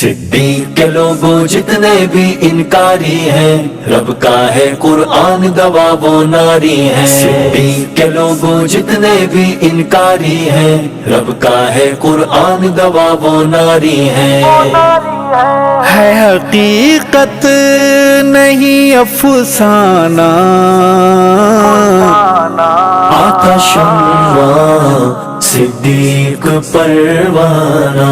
صدیق کے لوگوں جتنے بھی انکاری ہیں، رب کا ہے قرآن گواہ وہ ناری ہیں۔ صدیق کے لوگوں جتنے بھی انکاری ہیں، رب کا ہے قرآن گواہ وہ ناری ہیں۔ ہے حقیقت نہیں افسانہ، آقا شمع صدیق پروانہ،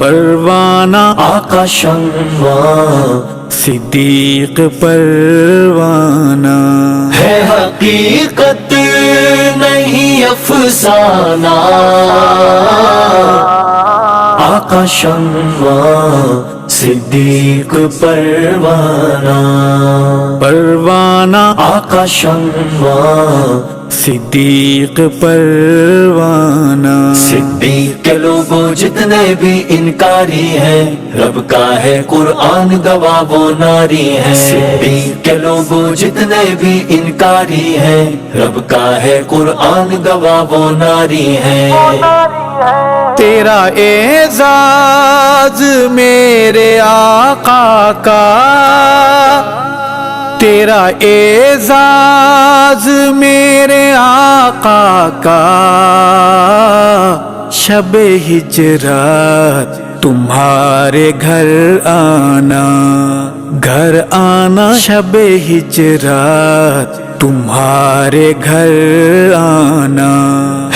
پروانہ آقا شمع صدیق پروانہ۔ ہے حقیقت نہیں افسانہ، آقا شمع صدیق پروانہ، پروانہ آقا شمع صدیق پروانہ۔ صدیق کے لوگوں جتنے بھی انکاری ہیں، رب کا ہے قرآن گواہ وہ ناری ہیں۔ صدیق کے لوگوں جتنے بھی انکاری ہیں، رب کا ہے قرآن گواہ وہ ناری ہیں۔ تیرا اعزاز میرے آقا کا، تیرا اعزاز میرے آقا کا، شب ہجرت تمہارے گھر آنا، گھر آنا شب ہجرت تمہارے گھر آنا۔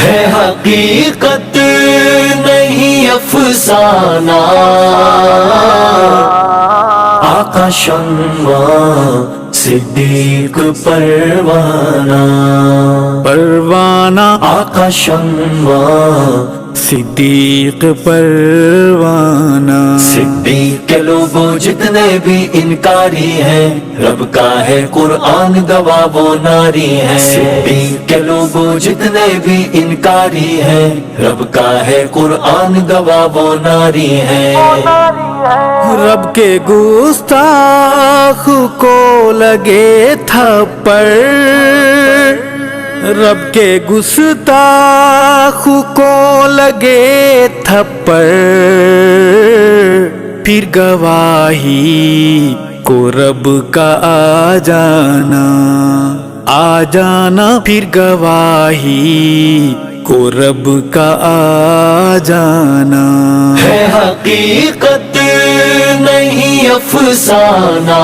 ہے حقیقت نہیں افسانہ، آقا شمع صدیق پروانہ، پروانہ آقا شمع صدیق پروانہ۔ صدیق کے لوگوں جتنے بھی انکاری ہیں، رب کا ہے قرآن گواہ وہ ناری ہیں۔ صدیق کے لوگوں جتنے بھی انکاری ہیں، رب کا ہے قرآن گواہ وہ ناری ہیں۔ رب کے گستاخ کو لگے تھپڑ، رب کے گستاخ کو لگے تھپڑ، پھر گواہی کو رب کا آ جانا، آ جانا پھر گواہی کو رب کا آ جانا۔ ہے حقیقت نہیں افسانہ،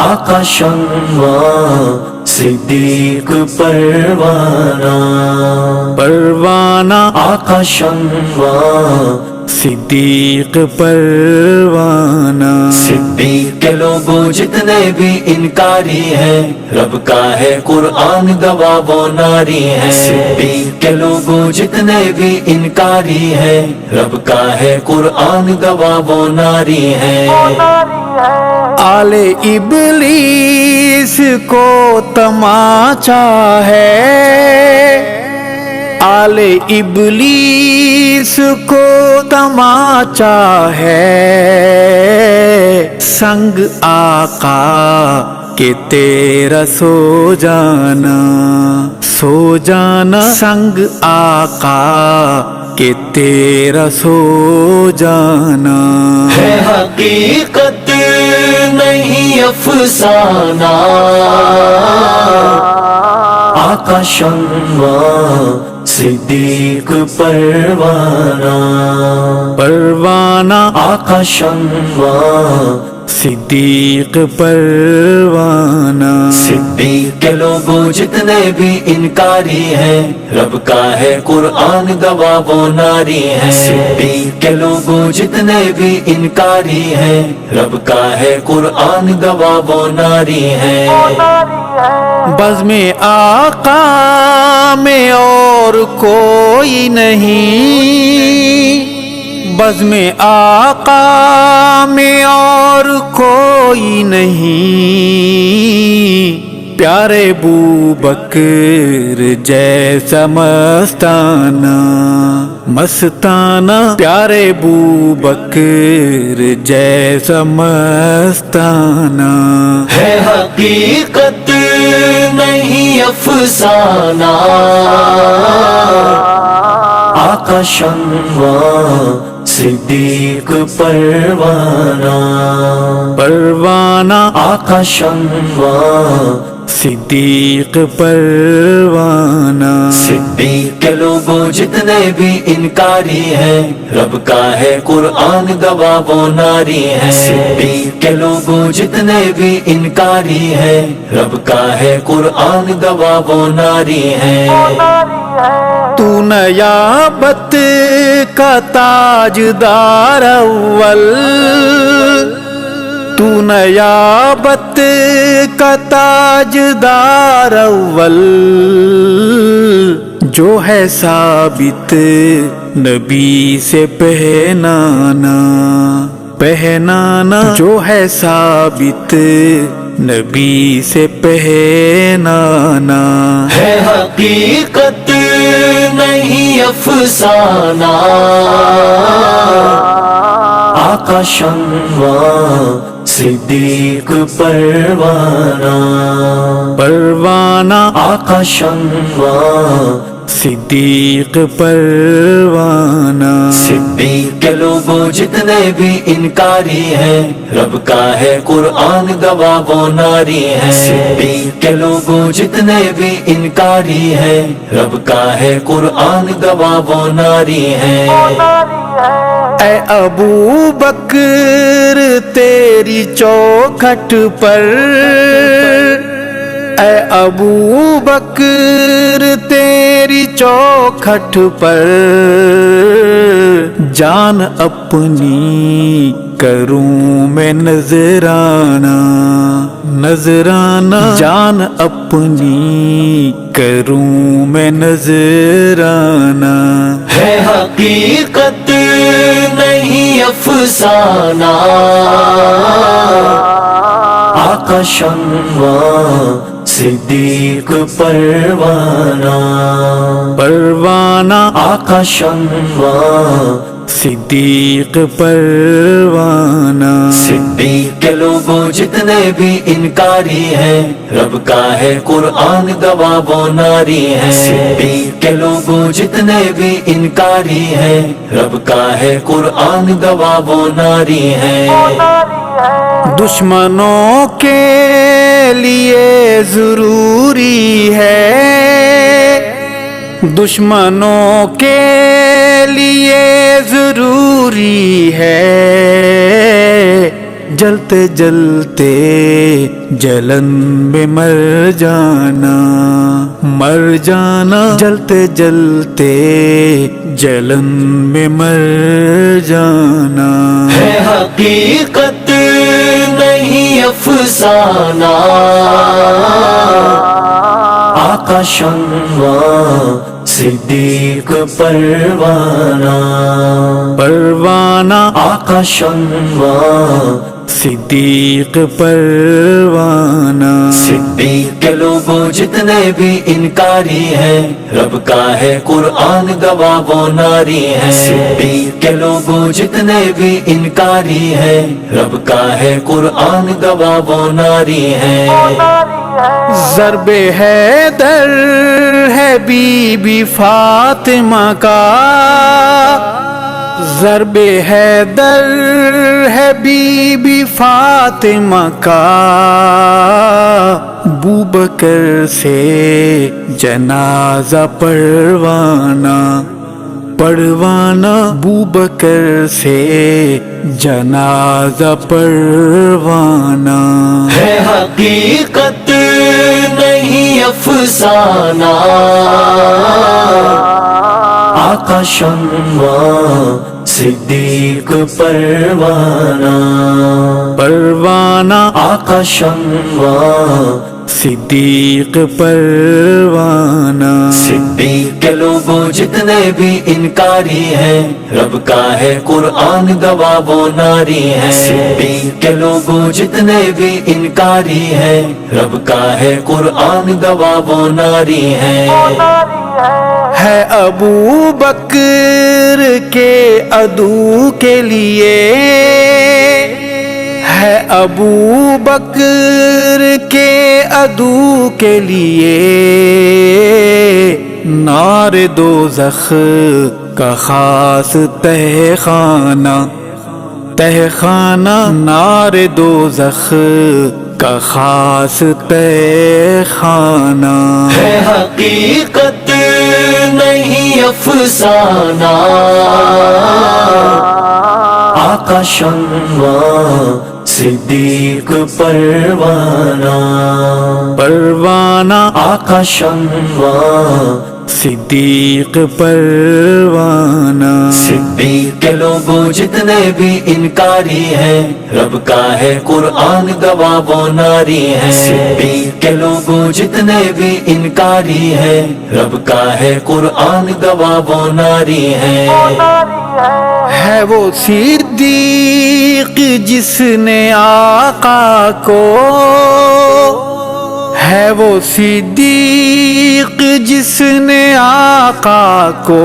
آقا شمع صدیق پروانہ، پروانہ آقا شمع صدیق پروانہ۔ صدیق کے لوگوں جتنے بھی انکاری ہیں، رب کا ہے قرآن گواہ وہ ناری ہیں۔ صدیق کے لوگوں جتنے بھی انکاری ہیں، رب کا ہے قرآن گواہ وہ ناری ہیں۔ آل ابلیس کو تماچا ہے، آل ابلیس کو تماچا ہے، سنگ آقا کہ تیرا سو جانا، سو جانا سنگ آقا کہ تیرا سو جانا۔ ہے حقیقت نہیں افسانہ، آقا شمع صدیق پروانہ، پروانہ آقا شمع صدیق پروانہ۔ صدیق کے لوگوں جتنے بھی انکاری ہیں، رب کا ہے قرآن گواہ وہ ناری ہیں۔ صدیق کے لوگوں جتنے بھی انکاری ہیں، رب کا ہے قرآن گواہ وہ ناری ہیں۔ بزم آقا میں اور کوئی نہیں، بزم آقا میں اور کوئی نہیں، پیارے بوبکر جیسا مستانہ، مستانہ پیارے بوبکر جیسا مستانہ۔ ہے حقیقت نہیں افسانہ، آقا شمع صدیق پروانہ، پروانہ آقا شمع صدیق پروانہ، صدیق کے لوگوں جتنے بھی انکاری ہیں، رب کا ہے قرآن گواہ وہ ناری ہے۔ صدیق کے لوگوں جتنے بھی انکاری ہیں، رب کا ہے قرآن گواہ وہ ناری ہے۔ تو نیابت کا تاجدار اول، تو نیابت کا تاجدار اول، جو ہے ثابت نبی سے پہنانا، پہنانا جو ہے ثابت نبی سے پہنانا، ہے حقیقت نہیں افسانہ، آقا شمع صدیق پروانہ، پروانہ آقا شمع صدیق پروانہ، صدیق کے لوگوں جتنے بھی انکاری ہیں، رب کا ہے قرآن گواہ وہ ناری ہے۔ صدیق کے لوگوں جتنے بھی انکاری ہیں، رب کا ہے قرآن گواہ وہ ناری ہے۔ اے ابو بکر تیری چوکھٹ پر، اے ابو بکر تیری چوکھٹ پر، جان اپنی کروں میں نذرانہ، نذرانہ جان اپنی کروں میں نذرانہ، ہے حقیقت نہیں افسانہ، آقا شمع صدیق پروانہ، پروانہ آقا شمع صدیق پروانہ، صدیق کے لوگوں جتنے بھی انکاری ہیں، رب کا ہے قرآن گواہ وہ ناری ہے۔ صدیق کے لوگوں جتنے بھی انکاری ہیں، رب کا ہے قرآن گواہ وہ ناری ہے۔ دشمنوں کے لیے ضروری ہے، دشمنوں کے لیے ضروری ہے، جلتے جلتے جلن میں مر جانا، مر جانا جلتے جلتے جلن میں مر جانا، ہے حقیقت نہیں افسانہ، آقا شمع صدیق پروانہ، پروانہ آقا شمع صدیق پروانہ، صدیق کے لوگوں جتنے بھی انکاری ہیں، رب کا ہے قرآن گواہ وہ ناری ہے۔ صدیق کے لوگوں جتنے بھی انکاری ہیں، رب کا ہے قرآن گواہ وہ ناری ہے۔ ضرب حیدر ہے بی بی فاطمہ کا، ضرب حیدر ہے بی بی فاطمہ کا، بوبکر سے جنازہ پروانہ، پروانہ بوبکر سے جنازہ پروانہ، ہے حقیقت نہیں افسانہ، آقا شمع صدیق پروانہ، پروانہ آقا شمع صدیق پروانہ، صدیق کے لوگوں جتنے بھی انکاری ہیں، رب کا ہے قرآن گواہ وہ ناری ہے۔ صدیق کے لوگوں جتنے بھی انکاری ہیں، رب کا ہے قرآن گواہ وہ ناری ہے۔ ہے ابو بکر کے عدو کے لیے، ہے ابو بکر کے عدو کے لیے، نار دوزخ کا خاص تہ خانہ نار دوزخ کا خاص تہ خانہ ہے حقیقت نہیں افسانہ، آقا شمع صدیق پروانہ، آقا شمع صدیق پروانہ۔ صدیق کے لوگوں جتنے بھی انکاری ہیں، رب کا ہے قرآن گواہ وہ ناری ہے۔ صدیق کے لوگوں جتنے بھی انکاری ہیں، رب کا ہے قرآن گواہ وہ ناری ہے۔ ہے وہ صدیق جس نے آقا کو، ہے وہ صدیق جس نے آقا کو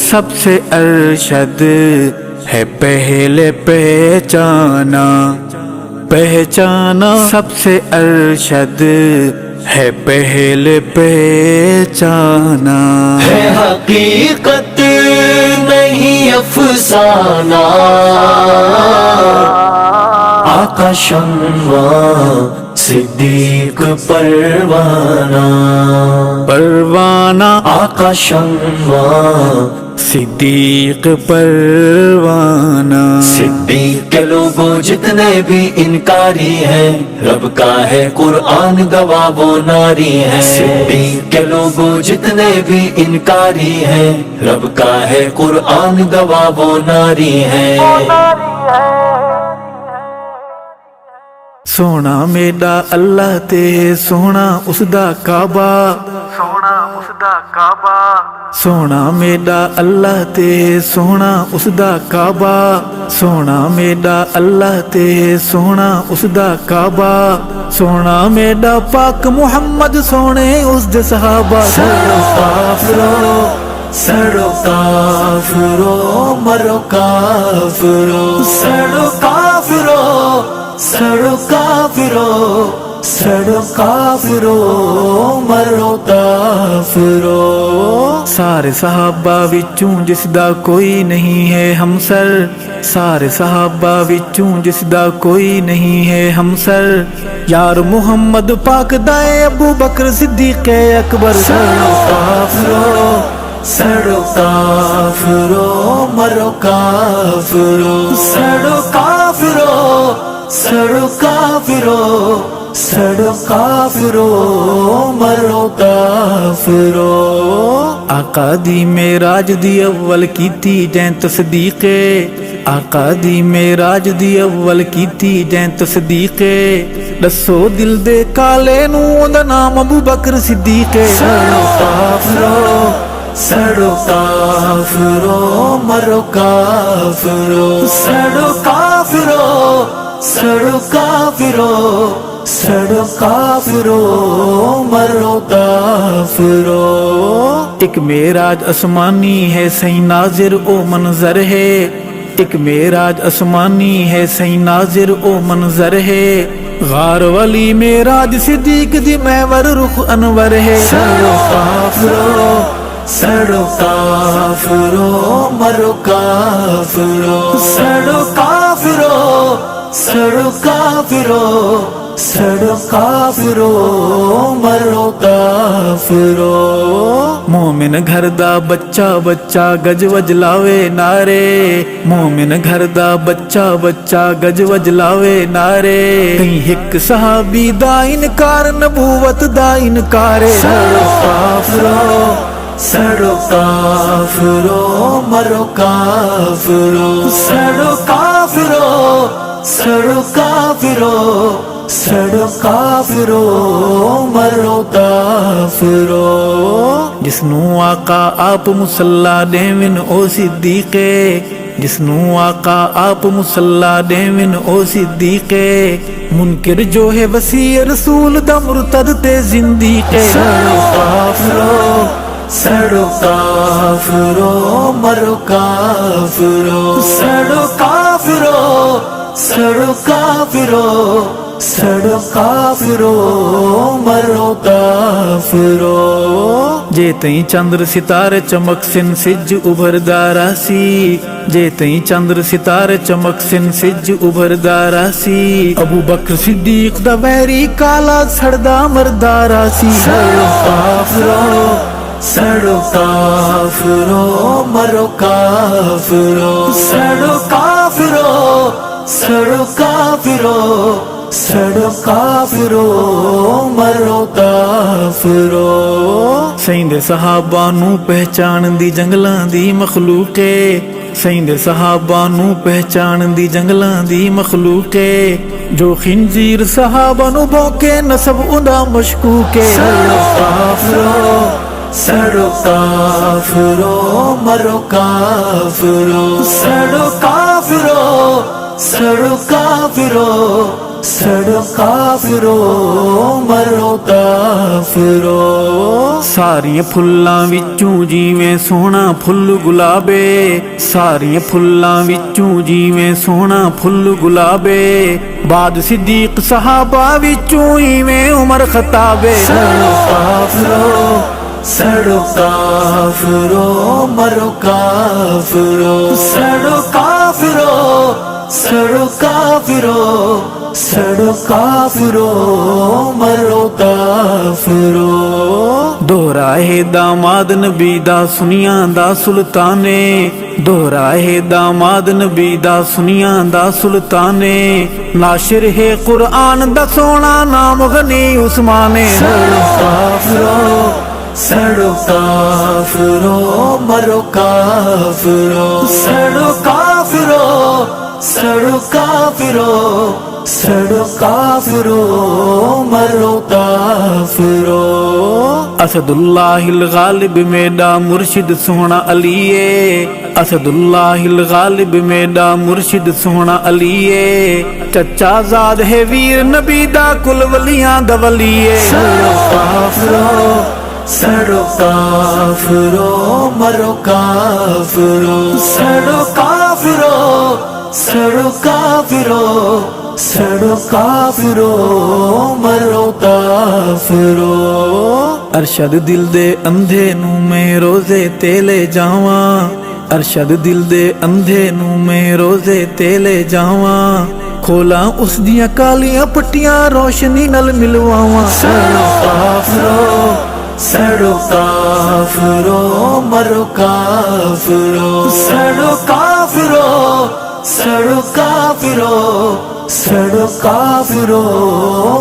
سب سے ارشد ہے پہلے پہچانا، سب سے ارشد ہے پہلے پہچانا۔ ہے حقیقت نہیں افسانہ، آقا شمع صدیق پروانہ، آقا شمع صدیق پروانہ۔ صدیق کے لوگوں جتنے بھی انکاری ہیں، رب کا ہے قرآن گواہ وہ ناری ہے۔ صدیق کے لوگوں جتنے بھی انکاری ہیں، رب کا ہے قرآن گواہ وہ ناری ہے۔ سونا میڈا اللہ تے سونا اس دا کعبہ، سونا میڈا اللہ تے سونا اس دا کعبہ، سونا میڈا اللہ تے سونا اس دا کعبہ، سونا میڈا پاک محمد سونے اس دے صحابہ۔ سڑو کافرو مرو کافرو، سڑو کافرو مرو کافرو۔ سارے صحابہ وچوں جس دا کوئی نہیں ہے ہمسر، سارے صحابہ وچوں جس دا کوئی نہیں ہے ہمسر، یار محمد پاک دائے ابو بکر صدیق اکبر۔ سڑو کافرو مرو کافرو، سڑو کافرو مرو کافرو۔ آقا دی معراج دی اول کیتی جیں تصدیق، آقا دی معراج دی اول کیتی جیں تصدیق، دسو دل دے کالے نو دا نام ابو بکر صدیق۔ سڑو کافرو مرو کافرو، سڑو کافرو مرو کافرو۔ ایک معراج آسمانی ہے صحیح ناظر او منظر ہے، ایک معراج آسمانی ہے صحیح ناظر او منظر ہے، غار والی معراج صدیق دی محور رخ انور ہے۔ سڑو کافرو مرو کافرو، سڑو کافرو مرو کافرو۔ مومن گھر دا بچہ گج وج لاوے نعرے، مومن گھر دا بچہ گج وج لاوے نعرے، کہیں ایک صحابی دا انکار نبوت دا انکار۔ سڑو کافرو مرو کافرو، سڑو کافرو مرو کافرو۔ جسنوں آقا آپ مسلح دیوین او صدیقے، جسنوں آقا آپ مسلح دیوین او صدیقے، منکر جو ہے وسیع رسول دا مرتد تے زندیقے۔ سڑو کافرو مرو کافرو، سڑو کافرو سڑو کافرو مرو کافرو جے تئیں چندر ستارے چمک سن سج ابھردا راسی جے تئیں چندر ستارے چمک سن سج ابھردا راسی ابو بکر صدیق دا ویری کالا سڑدا مردا راسی سڑو کافرو سڑو کافرو مرو کافرو سڑو کافرو سڑو کافرو سڑو کافرو مرو کافرو سائیں دے صحابہ نو پہچان دی جنگلاں دی مخلوق ہے سائیں دے صحابہ نو پہچان دی جنگلاں دی مخلوق ہے جو خنزیر صحابہ نو بھوکے نسب اوندا مشکوک ہے سڑو کافرو سڑو کافرو مرو کافرو سڑو کافرو سڑو کافرو سڑو کافرو مرو کافرو ساریاں پھلاں وچوں جیویں سونا پھل گلابے ساریاں پھلاں وچوں جیویں سونا پھل گلابے بعد صدیق صحابہ وچوں ایویں عمر خطابے سڑو کافرو سڑو کافرو مرو کافرو سڑو کافرو سڑو کافرو سڑو کافرو مرو کافرو دوہرائے داماد نبی دا سنیاں دا سلطانے دوہرائے داماد نبی دا سنیاں دا سلطانے ناشر ہے قرآن دا سونا نام غنی عثمانے سڑو کافرو سڑو کافرو مرو کافرو سڑو کافرو سڑو کافرو سڑو کافرو مرو کافرو اسد اللہ الغالب میڈا مرشد سونا علیے اسد اللہ الغالب میڈا مرشد سونا علیے چچا زاد ہے ویر نبی دا کل ولیاں دا ولیے سڑو کافرو سڑو کافرو مرو کافرو سڑو کافرو سڑو کافرو سڑو کافرو مرو کافرو ارشد دل دے اندھے نو میں روزے تیلے جاواں ارشد دل دے اندھے نو میں روزے تیلے جاواں کھولا اس دیاں کالیاں پٹیاں روشنی نل ملواواں سڑو کافرو سڑو کافرو مرو کافرو سڑو کافرو سڑو کافرو سڑو کافرو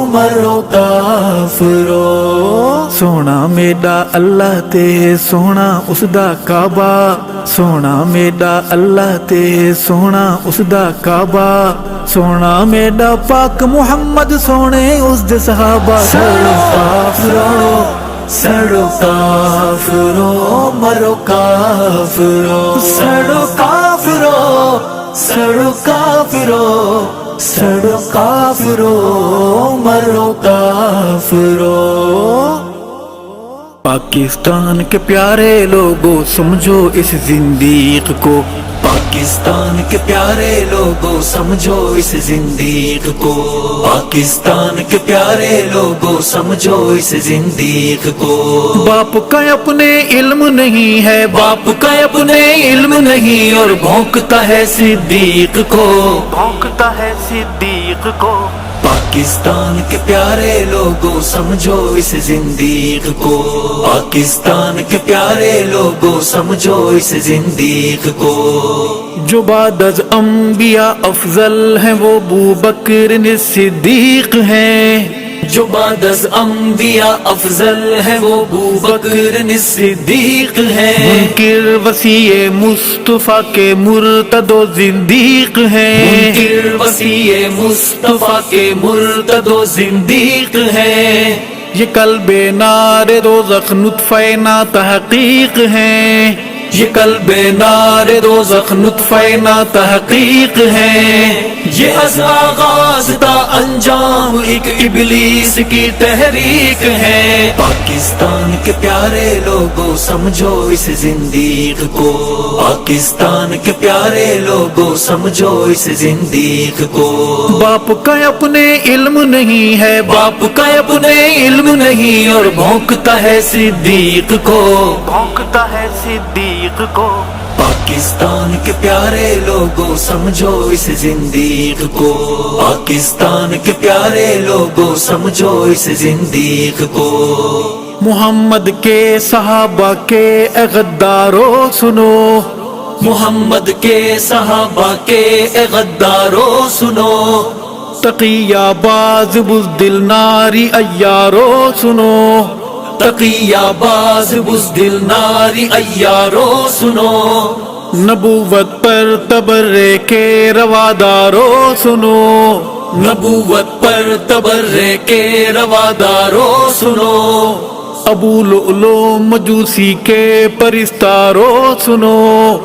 مرو کافرو سونا میڈا اللہ تے سونا اس دا کعبہ سونا میڈا اللہ تے سونا اس دا کعبہ سونا میڈا پاک محمد سونے اس دے صحابہ سڑو کافرو سڑو کافرو مرو کافرو سڑو کافرو سڑو کافرو سڑو کافرو مرو کافرو پاکستان کے پیارے لوگوں سمجھو اس زندیق کو پاکستان کے پیارے لوگوں سمجھو اس زندیق کو پاکستان کے پیارے لوگوں سمجھو اس زندیق کو باپ کا اپنے علم نہیں ہے باپ کا اپنے علم نہیں اور بھونکتا ہے صدیق کو بھونکتا ہے صدیق کو پاکستان کے پیارے لوگوں سمجھو اس زندیق کو پاکستان کے پیارے لوگوں سمجھو اس زندیق کو جو بعد از انبیاء افضل ہیں وہ ابو بکر صدیق ہیں جو بعد از انبیاء افضل ہے وہ ابو بکر صدیق ہے منکر وسیع مصطفیٰ کے مرتد و زندیق ہیں منکر وسیع مصطفیٰ کے مرتد و زندیق ہے یہ قلب نار دوزخ نطفہ نا تحقیق ہیں یہ قلب نار دوزخ نطفہ نا تحقیق ہے، یہ از آغاز تا انجام ایک ابلیس کی تحریک ہے۔ پاکستان کے پیارے لوگوں سمجھو اس زندیق کو، پاکستان کے پیارے لوگوں سمجھو اس زندیق کو۔ باپ کا اپنے علم نہیں ہے، باپ کا اپنے علم نہیں اور بھونکتا ہے صدیق کو، بھونکتا ہے صدیق کو۔ پاکستان کے پیارے لوگوں سمجھو اس زندیق کو، پاکستان کے پیارے لوگوں سمجھو اس زندیق کو۔ محمد کے صحابہ کے اے غدارو سنو، محمد کے صحابہ کے اے غدارو سنو، تقیہ باز بزدل ناری عیارو سنو، تقیہ باز بزدل ناری عیارو سنو، نبوت پر تبرے کے روادارو سنو، نبوت پر تبرے کے روادارو سنو، ابو لؤلؤ مجوسی کے پرستارو سنو،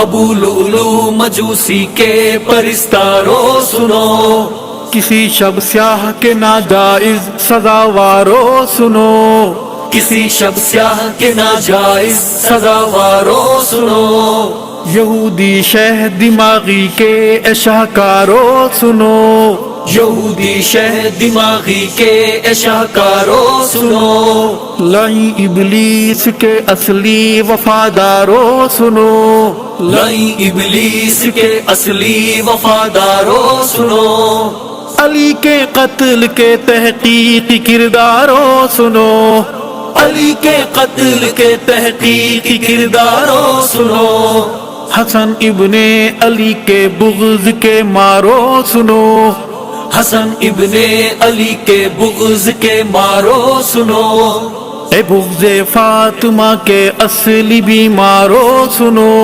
ابو لؤلؤ مجوسی کے پرستارو سنو، کسی شب سیاہ کے ناجائز سزاوارو سنو، کسی شب سیاہ کے ناجائز سزاوارو سنو، یہودی شہ دماغی کے اے شاہکارو سنو، یہودی شہ دماغی کے اے شاہکارو سنو، لائی ابلیس کے اصلی وفادارو سنو، لائی ابلیس کے اصلی وفادارو سنو، علی کے قتل کے تحقیق کردارو سنو، علی کے قتل کے تحقیق کردارو سنو، حسن ابن علی کے بغض کے مارو سنو، حسن ابن علی کے بغض کے مارو سنو، اے بغض فاطمہ کے اصلی بیمارو سنو،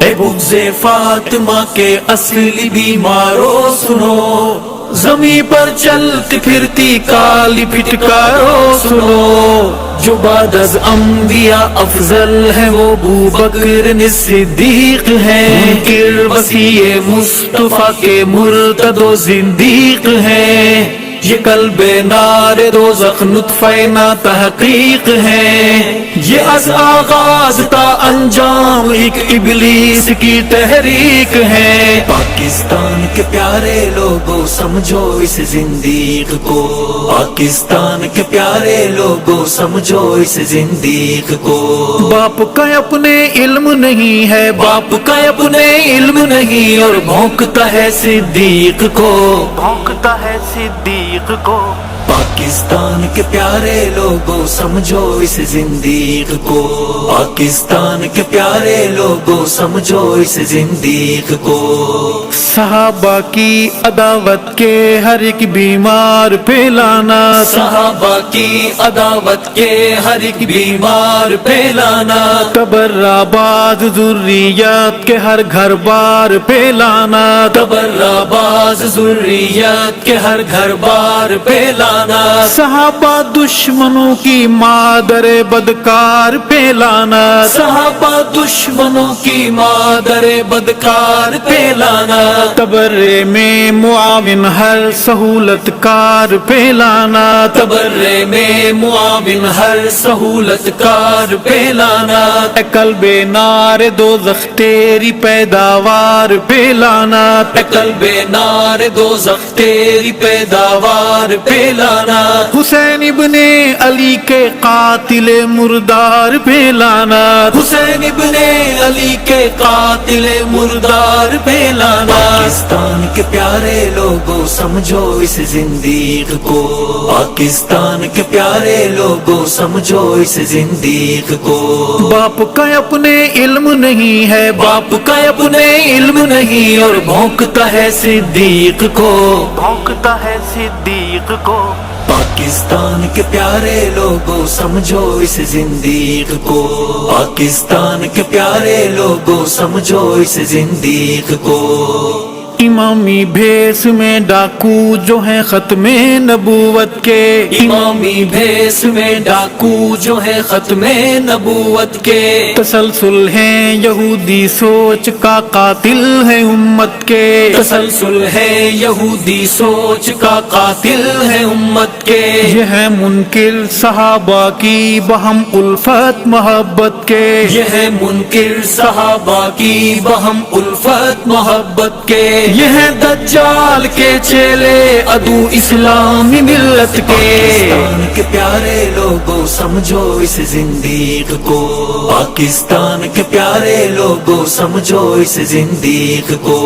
اے بغض فاطمہ کے اصلی بیمارو سنو، زمین پر چلتی پھرتی کالی پھٹکارو سنو، جو بعد از انبیاء افضل ہے وہ ابو بکر صدیق ہے، منکر وسیع مصطفیٰ کے مرتد و زندیق ہے، یہ قلب نار دوزخ نطفہ نا تحقیق ہے، یہ از آغاز تا انجام ایک ابلیس کی تحریک ہے۔ پاکستان کے پیارے لوگوں سمجھو اس زندیق کو، پاکستان کے پیارے لوگوں سمجھو اس زندیق کو۔ باپ کا اپنے علم نہیں ہے، باپ کا اپنے علم نہیں اور بھونکتا ہے صدیق کو، بھونکتا ہے صدیق کو۔ پاکستان کے پیارے لوگوں سمجھو اس زندیق کو، پاکستان کے پیارے لوگوں سمجھو اس زندیق کو۔ صحابہ کی عداوت کے ہر ایک بیمار پہ لعنت، صحابہ کی عداوت کے ہر ایک بیمار پہ لعنت، تبرہ باز ذریت کے ہر گھر بار پہ لعنت، تبرہ باز ذریت کے ہر گھر بار پہ لعنت، صحابہ دشمنوں کی مادر بدکار پہ لعنت، صحابہ دشمنوں کی مادر بدکار پہ لعنت، تبرے میں معاون ہر سہولت کار پہ لعنت، تبرے میں معاون ہر سہولت کار پہ لعنت، اے قلب نار دوزخ تیری پیداوار پہ لعنت، اے قلب نار دوزخ تیری پیداوار پہ لعنت، حسین ابن علی کے قاتل مردار پہ لعنت، حسین ابن علی کے قاتل مردار پہ لعنت۔ پاکستان کے پیارے لوگوں سمجھو اس زندیق کو، پاکستان کے پیارے لوگوں سمجھو اس زندیق کو۔ باپ کا اپنے علم نہیں ہے، باپ کا اپنے علم نہیں اور بھونکتا ہے صدیق کو، بھونکتا ہے صدیق کو۔ پاکستان کے پیارے لوگوں سمجھو اس زندیق کو، پاکستان کے پیارے لوگوں سمجھو اس زندیق کو۔ امامی بھیس میں ڈاکو جو ہیں ختم نبوت کے، امامی بھیس میں ڈاکو جو ہے ختم نبوت کے، تسلسل ہیں یہودی سوچ کا قاتل ہے امت کے، تسلسل ہے یہودی سوچ کا قاتل ہے امت کے، یہ ہے منکر صحابہ کی بہم الفت محبت کے، یہ ہے منکر صحابہ کی بہم الفت محبت کے، یہ ہے دجال کے چیلے عدو اسلامی ملت کے، پاکستان کے پیارے لوگوں سمجھو اس زندیق کو، پاکستان کے پیارے لوگوں سمجھو اس زندیق کو،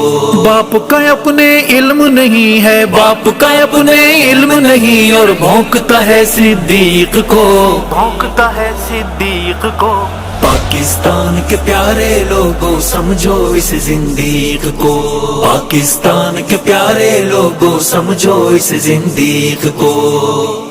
باپ کا اپنے علم نہیں ہے، باپ کا اپنے علم نہیں اور بھونکتا ہے صدیق کو، بھونکتا ہے صدیق کو، پاکستان کے پیارے لوگوں سمجھو اس زندیق کو، پاکستان کے پیارے لوگوں سمجھو اس زندیق کو،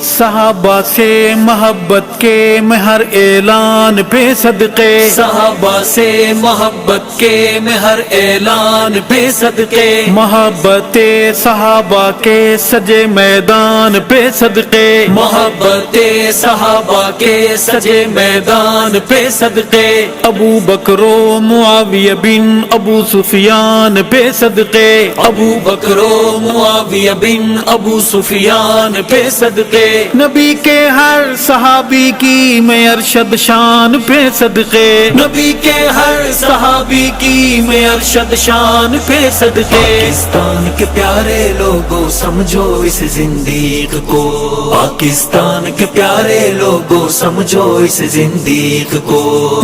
صحابہ سے محبت کے میں ہر اعلان پہ صدقے، صحابہ سے محبت کے میں ہر اعلان پہ صدقے، محبت صحابہ کے سجے میدان پہ صدقے، محبت صحابہ کے سجے میدان پہ صدقے، ابو بکر و معاویہ بن ابو سفیان پہ صدقے، ابو بکر و معاویہ بن ابو سفیان پہ صدقے، نبی کے ہر صحابی کی میں ارشد شان پہ صدقے، نبی کے ہر صحابی کی میں ارشد شان پہ صدقے، پاکستان کے پیارے لوگوں سمجھو اس زندیق کو، پاکستان کے پیارے لوگوں سمجھو اس زندیق کو،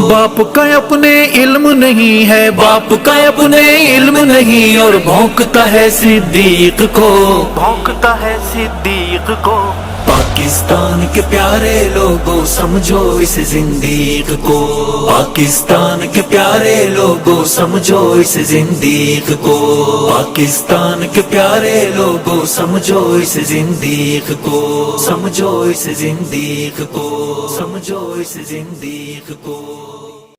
باپ کا اپنے علم نہیں ہے، باپ کا اپنے علم نہیں اور بھونکتا ہے صدیق کو، بھونکتا ہے صدیق کو، پاکستان کے پیارے لوگوں سمجھو اس زندیق کو، پاکستان کے پیارے لوگوں سمجھو اس زندیق کو، پاکستان کے پیارے لوگوں سمجھو اس زندیق کو، سمجھو اس زندیق کو، سمجھو اس زندیق کو،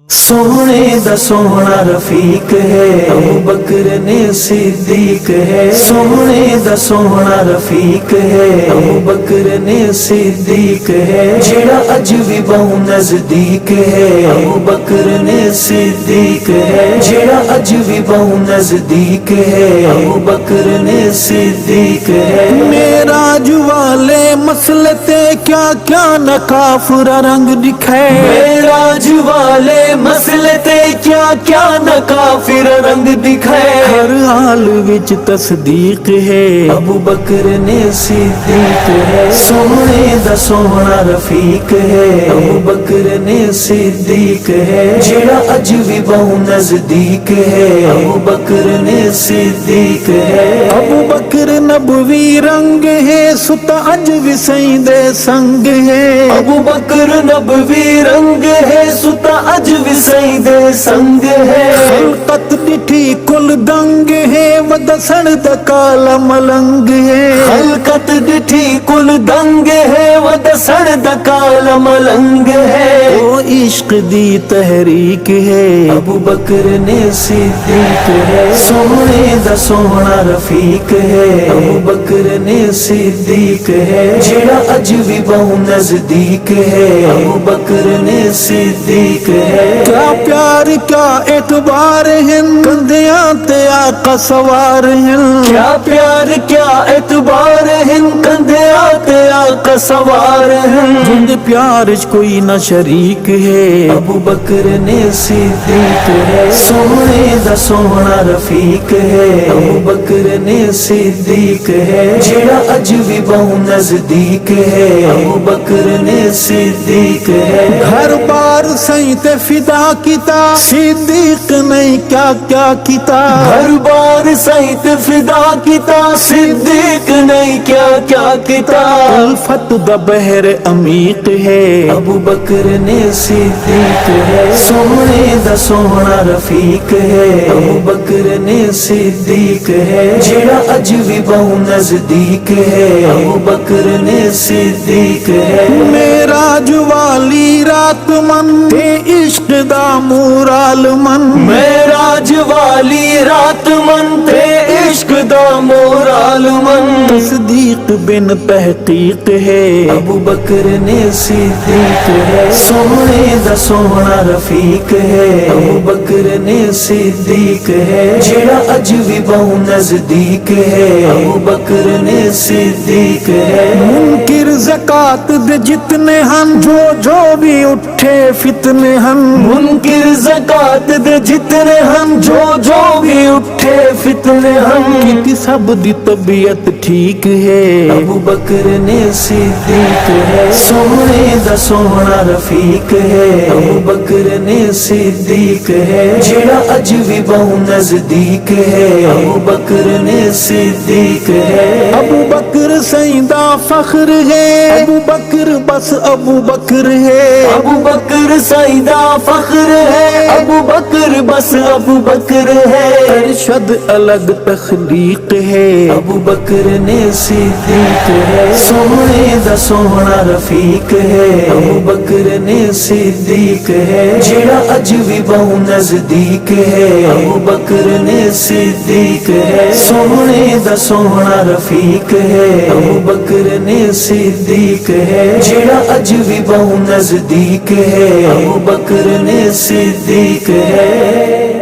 سونے دا سونا رفیق ہے ابو بکر نے صدیق ہے، سونے دا سونا رفیق ہے ابو بکر نے صدیق ہے، جڑا اج بھی بہو نزدیک ہے ابو بکر نے صدیق ہے، جڑا اج بھی بہو نزدیک ہے ابو بکر نے صدیق ہے، معراج والے مسئلے تے کیا کیا نہ کافر رنگ دکھائے، معراج والے مسئلے تے کیا کیا نہ کافر رنگ دکھائے، ہر حال وچ تصدیق ہے ابو بکر نے صدیق ہے، سونے دا سونا رفیق ہے ابو بکر نے صدیق ہے، جڑا اج بھی بہو نزدیک ہے ابو بکر نے صدیق ہے، ابو بکر نبوی رنگ ہے ستا اج بھی سیندے سنگ ہے، ابو بکر نبوی رنگ ہے ستا اج بھی سیندے سنگ ہے، خلقت ڈٹھی کل دنگ ہے ودسن دا کالا ملنگ ہے، خلقت ڈٹھی کل دنگ ہے ودسن دا کالا ملنگ ہے، او عشق دی تحریک ہے ابو بکر نے صدیق ہے، سونے دا سونا رفیق ہے ابو بکر نے صدیق ہے، جڑا اج بھی بہو نزدیک ہے ابو بکر نے صدیق ہے، کیا پیار کیا اعتبار ہیں کندھیاں تے آقا سوار ہیں، کیا پیار کیا اعتبار ہیں کندھے آتے آقا سوار ہیں، جن پیار چ کوئی نہ شریک ہے ابو بکر نے صدیق ہے، سونے دا سونا رفیق ہے ابو بکر نے صدیق ہے، جڑا اج بھی بہو نزدیک ہے ابو بکر نے صدیق ہے، ہر بار سائیں تے فدا کیتا صدیق نہیں کیا کیا کیتا، ہر بار سعید فدا کیتا صدیق نہیں کیا کیا کیتا، الفت دا بحر عمیق ہے ابو بکر نے صدیق ہے، سونے دا سونا رفیق ہے ابو بکر نے صدیق ہے، جڑا اج بھی بہو نزدیک ہے ابو بکر نے صدیق ہے، معراج والی رات من تے عشق دا مورال من، معراج والی رات من تے عشق دا مورال من تصدیق بن تحقیق ہے ابو بکر نے صدیق ہے سونے دا سونا رفیق ہے ابو بکر نے صدیق ہے جڑا اج بھی بہو نزدیک ہے ابو بکر نے صدیق ہے منکر زکات دے جتنے ہن جو بھی اٹھے فتنے ہن منکر زکات دے جتنے ہم جو بھی اٹھے فتنے ہم کیونکہ سب دی طبیعت ٹھیک ہے ابو بکر نے صدیق ہے سونے دا سونا رفیق ہے ابو بکر نے صدیق ہے جڑا اج بھی بہو نزدیک ہے ابو بکر نے صدیق ہے ابو بکر سیدہ فخر ہے ابو بکر بس ابو بکر ہے ابو بکر سیدہ فخر ہے ابو بکر بس ابو بکر ہے ارشد الگ تخلیق ہے ابو بکر نے صدیق ہے سونے دا سونا رفیق ہے ابو بکر نے صدیق ہے جڑا اج بھی بہو نزدیک ہے ابو بکر نے صدیق ہے سونے دا سونا رفیق ہے ابو بکر نے صدیق ہے جڑا اج بھی بہو نزدیک ہے ابو بکر نے صدیق ہے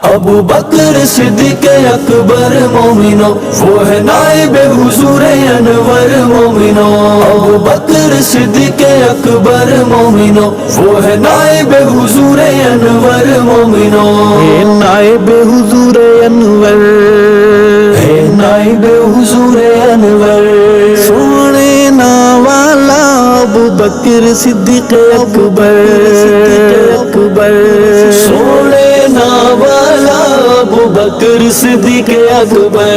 ابو بکر صدیق اکبر مومنو وہ ہے نائب حضور انور مومنو ابو بکر صدیق اکبر مومنو وہ ہے نائب حضور انور مومنو اے نائب حضور انور ہے نائب حضور انور سونے نا والا ابو بکر صدیق اکبر سونے نا والا ابو بکر صدیق اکبر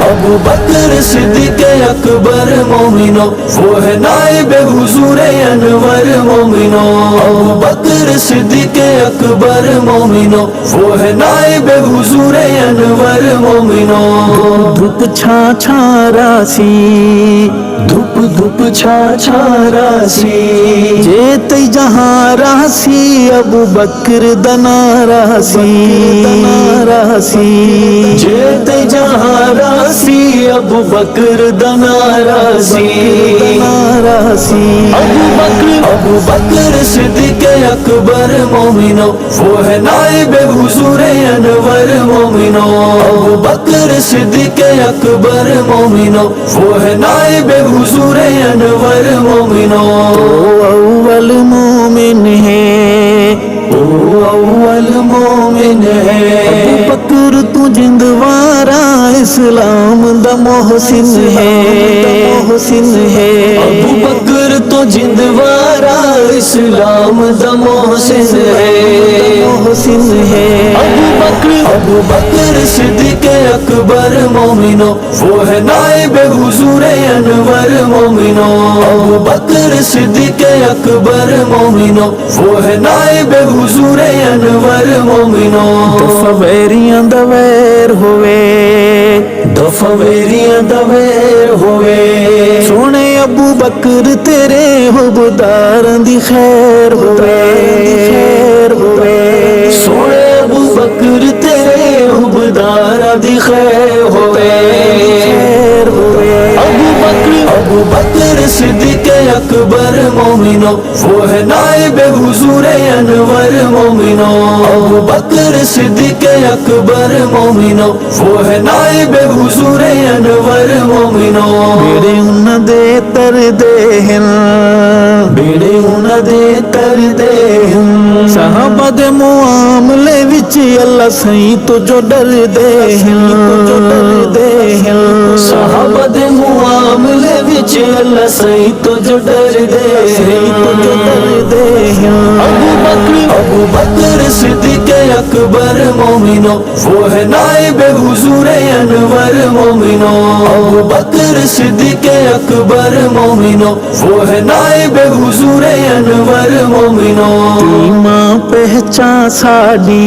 ابو بکر صدیق اکبر مومنو وہ ہے نائب حضور انور مومنو ابو بکر صدیق اکبر مومنو وہ ہے نائب حضور انور مومنو دھوپ چھا چھا راسی دھوپ دھوپ چھا چھا راسی جیتے جہاں راسی ابو بکر دنا راسی جیتے جہاں راسی ابو بکر دنا راسی ابو بکر صدیق اکبر مومنو وہ ہے نائب حضور انور مومنو ابو بکر صدیق اکبر مومنو وہ ہے نائب حضور انور مومنو اول مومن ہے اول مومن ہے ابو بکر تو جندوارا اسلام دا محسن ہے ابو بکر تو جندوارا اسلام دا محسن ہے ابو بکر صدیق اکبر مومنو وہ ہے نائب حضور انور مومنو ابو بکر صدیق اکبر مومنو وہ ہے نائب حضور انور مومنو دفویریاں دا ویر ہوئے دفویریاں دا ویر ہوئے سونے ابو بکر تیرے حبداراں دی خیر ہوئے سونے ابو بکر تیرے حبداراں دی خیر ہوئے ابو بکر صدیق اکبر مومنو وہ ہے نائب حضور انور مومنو ابو بکر صدیق اکبر مومنو وہ ہے نائب حضور انور مومنو بیڑے انہاں دے تر دے ہن بیڑے انہاں دے تر دے ہن صحابہ دے معاملے وچ اللہ سائیں تو جو ڈر دے ہن صحابہ دے معاملے وچ اللہ سائیں تو جو ڈر دے ابو بکر صدیق اکبر مومنو وہ ہے نائب حضور انور مومنو ابو بکر صدیق اکبر مومنو وہ ہے نائب حضور انور مومنو ماں ਪਹਿਚਾਨ ਸਾਡੀ,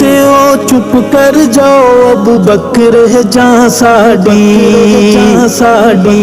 ਤੇ ਉਹ ਚੁੱਪ ਕਰ ਜਾਓ ਅਬੂ ਬਕਰ ਹੈ ਜਾਂ ਸਾਡੀ, ਜਾਂ ਸਾਡੀ।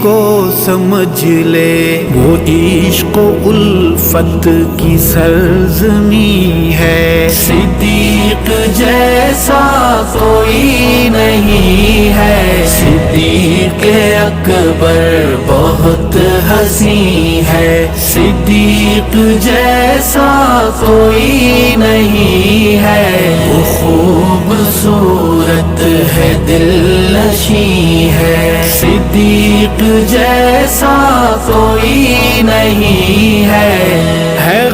کو سمجھ لے، وہ عشق و الفت کی سرزمین ہے۔ صدیق جیسا کوئی نہیں ہے، صدیق اکبر بہت حسین ہے، صدیق جیسا کوئی نہیں ہے، وہ خوبصورت ہے دل نشیں ہے، صدیق جیسا کوئی نہیں ہے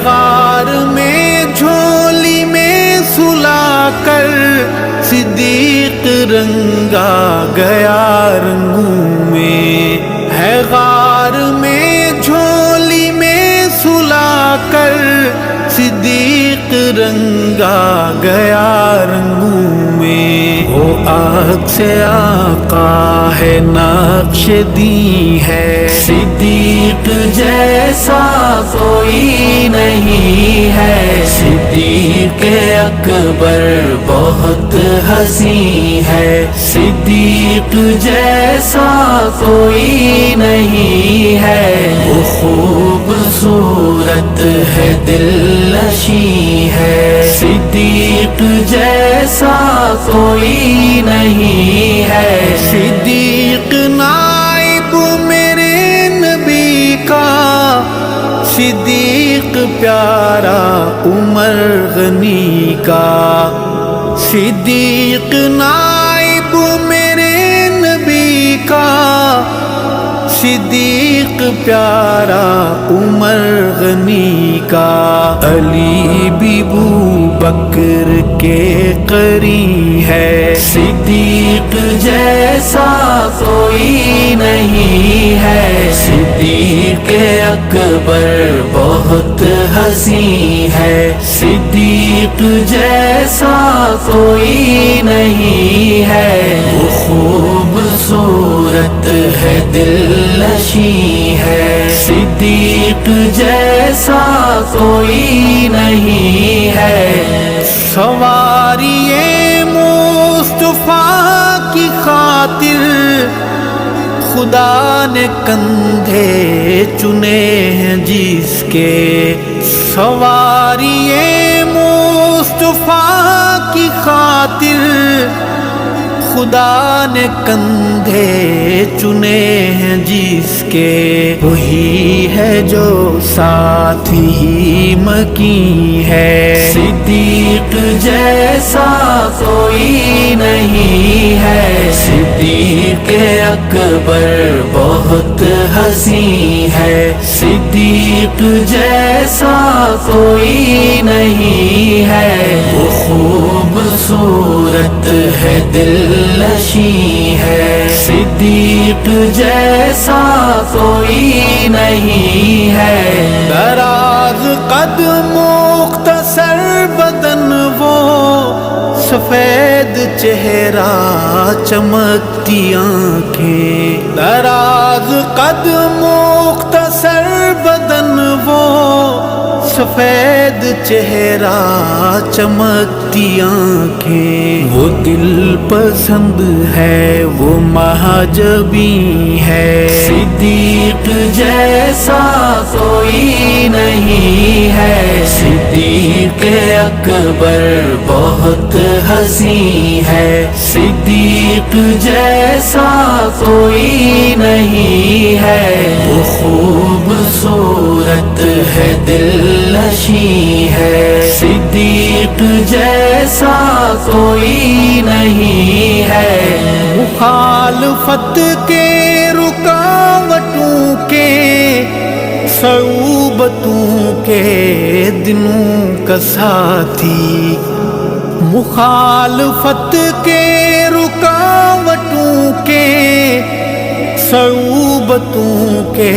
غار میں جھولی میں سلا کر صدیق رنگا گیا رنگوں میں، ہے غار میں جھولی میں سلا کر صدیق رنگا گیا رنگوں میں، وہ عکس آقا ہے نقش دی ہے، صدیق جیسا کوئی نہیں ہے، صدیق اکبر بہت حسین ہے، صدیق جیسا کوئی نہیں ہے، وہ خوبصورت ہے دل نشیں ہے، صدیق جیسا کوئی نہیں ہے، صدیق نائب میرے نبی کا، صدیق پیارا عمر غنی کا، صدیق نائب میرے نبی کا، صدیق پیارا عمر غنی کا، علی بھی ابو بکر کے قرین ہے، صدیق جیسا کوئی نہیں ہے، صدیق اکبر بہت حسین ہے، صدیق جیسا کوئی نہیں ہے، وہ خوبصورت ہے دل نشیں ہے، صدیق جیسا کوئی نہیں ہے، سواری مصطفیٰ کی خاطر خدا نے کندھے چنے ہیں جس کے، سواری مصطفیٰ کی خاطر خدا نے کندھے چنے ہیں جس کے، وہی ہے جو ساتھ ہی مکین ہے، صدیق جیسا کوئی نہیں ہے، صدیق اکبر بہت حسین ہے، صدیق جیسا کوئی نہیں ہے، وہ خوبصورت ہے دل نشیں ہے، صدیق جیسا کوئی نہیں ہے، دراز قد مختصر بدن وہ سفید چہرہ چمکتی آنکھیں، دراز قد مختصر بدن وہ سفید چہرہ چمکتی آنکھیں، وہ دل پسند ہے وہ مہاجبی ہے، صدیق جیسا کوئی نہیں ہے، صدیق اکبر بہت حسین ہے، صدیق جیسا کوئی نہیں ہے، وہ خوبصورت ہے دل نشیں ہے، صدیق جیسا کوئی نہیں ہے، مخالفت کے رکاوٹوں کے صعوبتوں کے دنوں کا ساتھی، مخالفت کے رکاوٹوں کے صعوبتوں کے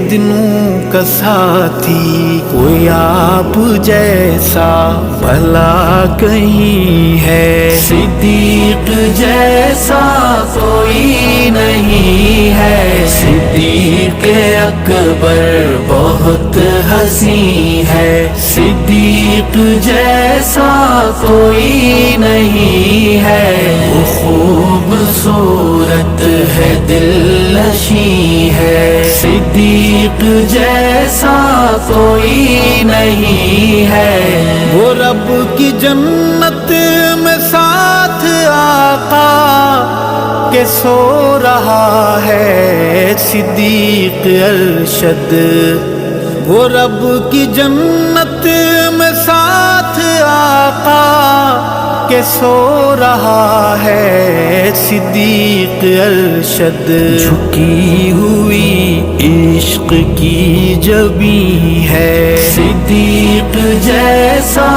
دنوں کا ساتھی، کوئی آپ جیسا بھلا کہیں ہے، صدیق جیسا کوئی نہیں ہے، صدیق اکبر بہت حسین ہے، صدیق جیسا کوئی نہیں ہے، وہ خوبصورت ہے دل نشیں ہے، صدیق جیسا کوئی نہیں ہے، وہ رب کی جنت میں ساتھ آقا کے سو رہا ہے صدیق ارشد، وہ رب کی جنت میں ساتھ آقا کے سو رہا ہے صدیق ارشد، جھکی ہوئی عشق کی جبیں ہے، صدیق جیسا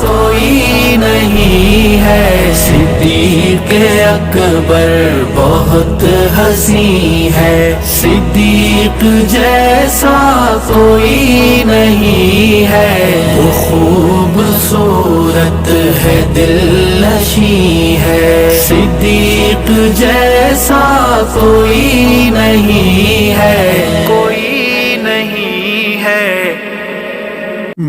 کوئی نہیں ہے، صدیق اکبر بہت حسین ہے، صدیق جیسا کوئی نہیں ہے، وہ خوبصورت ہے دل نشیں ہے، صدیق جیسا کوئی نہیں ہے، کوئی نہیں ہے۔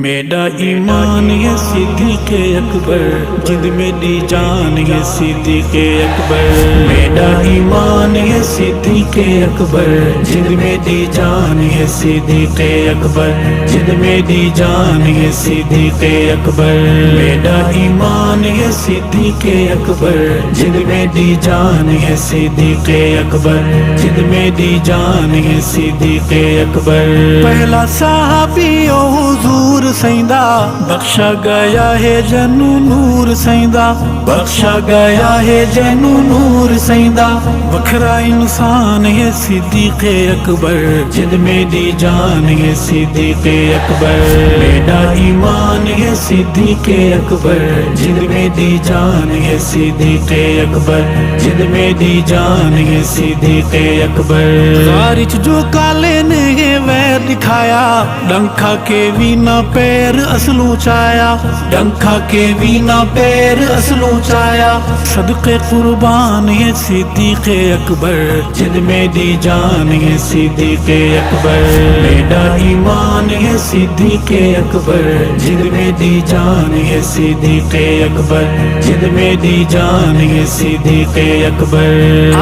میرا ایمان ہے صدیق اکبر، جد میری جان ہے صدیق اکبر، میرا ایمان ہے صدیق اکبر، جد میری جان ہے صدیق اکبر، جد میری جان ہے صدیق اکبر، میرا ایمان ہے صدیق اکبر، جد میری جان ہے صدیق اکبر، جد میری جان ہے صدیق اکبر، پہلا صحابی او حضور سیندہ، بخشا گیا ہے جنو نور سیندہ، بخشا گیا ہے جنو نور سیندہ، وکھرا انسان ہے صدیق اکبر، جد میری جان ہے صدیق اکبر، میرا ایمان ہے صدیق اکبر، جد میری جان ہے صدیق اکبر، جد میری جان ہے صدیق اکبر، خارج جو کالے نے ویر دکھایا، ڈنکھا کے بھی نہ پیر اصلوں چایا، ڈنکھا کے بھی نہ پیر اصلوں چایا، صدقے قربان ہے صدیق اکبر، جد میری جان ہے صدیق اکبر، میرا ایمان ہے صدیق اکبر، جد میری جان ہے صدیق اکبر، جد میری جان ہے صدیق اکبر،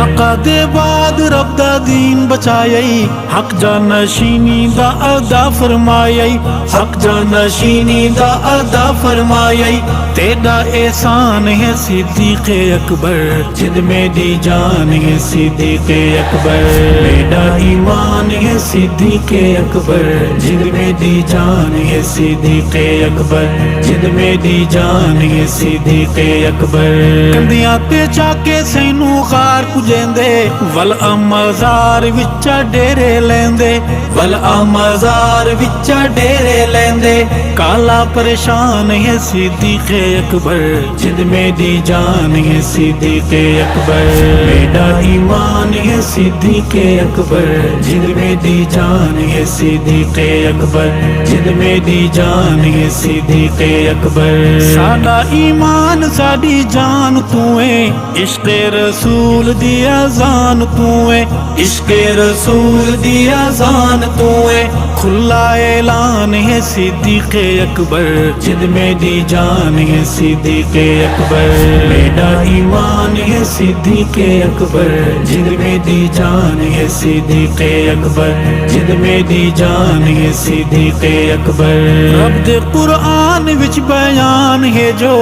آقا دے بعد رب دا دین بچائی، حق جانشینی دا ادا فرمائی، حق جانشینی دا ادا فرمائی، تیرا احسان ہے صدیق اکبر، جد میری جان ہے صدیق اکبر، میرا ایمان ہے صدیق اکبر، جد میری جان ہے صدیق اکبر، جد میری جان ہے صدیق اکبر، کندیاں تے چا کے سینو غار پجیندے، ول مزار وچا ڈیرے لیندے، ول مزار وچا ڈیرے لیندے، کالا پریشان ہے صدیق اکبر، جد میری جان ہے صدیق اکبر، میرا ایمان ہے صدیق اکبر، جد میری جان ہے صدیق اکبر، جد میری جان ہے صدیق اکبر، ساڈا ایمان ساڈی جان تو ہے، عشق رسول دی اذان تو ہے، عشق رسول دی اذان تو ہے، کھلا اعلان ہے صدیق اکبر، جد میری جان ہے صدیق اکبر، میرا ایمان ہے صدیق اکبر، جد میری جان ہے صدیق اکبر، جد میری جان ہے صدیق اکبر، رب دے قرآن وچ بیان ہے جو،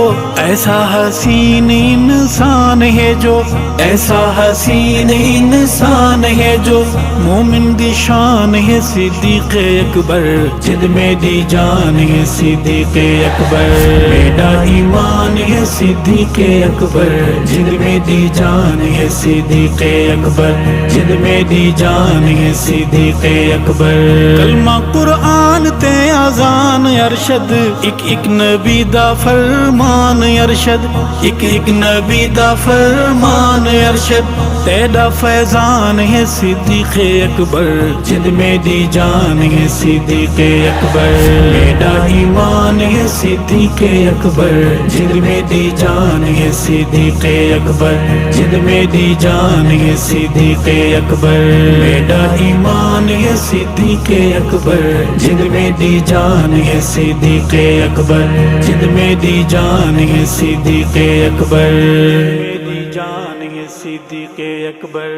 ایسا حسین انسان ہے جو، ایسا حسین انسان ہے جو، مومن دی شان ہے صدیق اکبر، جد میری جان ہے صدیق اکبر، میرا ایمان ہے صدیق اکبر، جد میری جان ہے صدیق اکبر، جد میری جان ہے صدیق اکبر، کلمہ قرآن تے اذان ارشد، ایک نبی دا فرمان ارشد، ایک نبی دا فرمان ارشد، تیرا فیضان ہے صدیق اکبر، جد میری جان ہے صدیق اکبر، میرا ایمان ہے صدیق اکبر، جد میری جان ہے صدیق اکبر، جد میری جان ہے صدیق اکبر، میرا ایمان ہے صدیق اکبر، جد میری جان ہے صدیق اکبر، جد میری جان ہے صدیق اکبر، میری جان ہے صدیق اکبر۔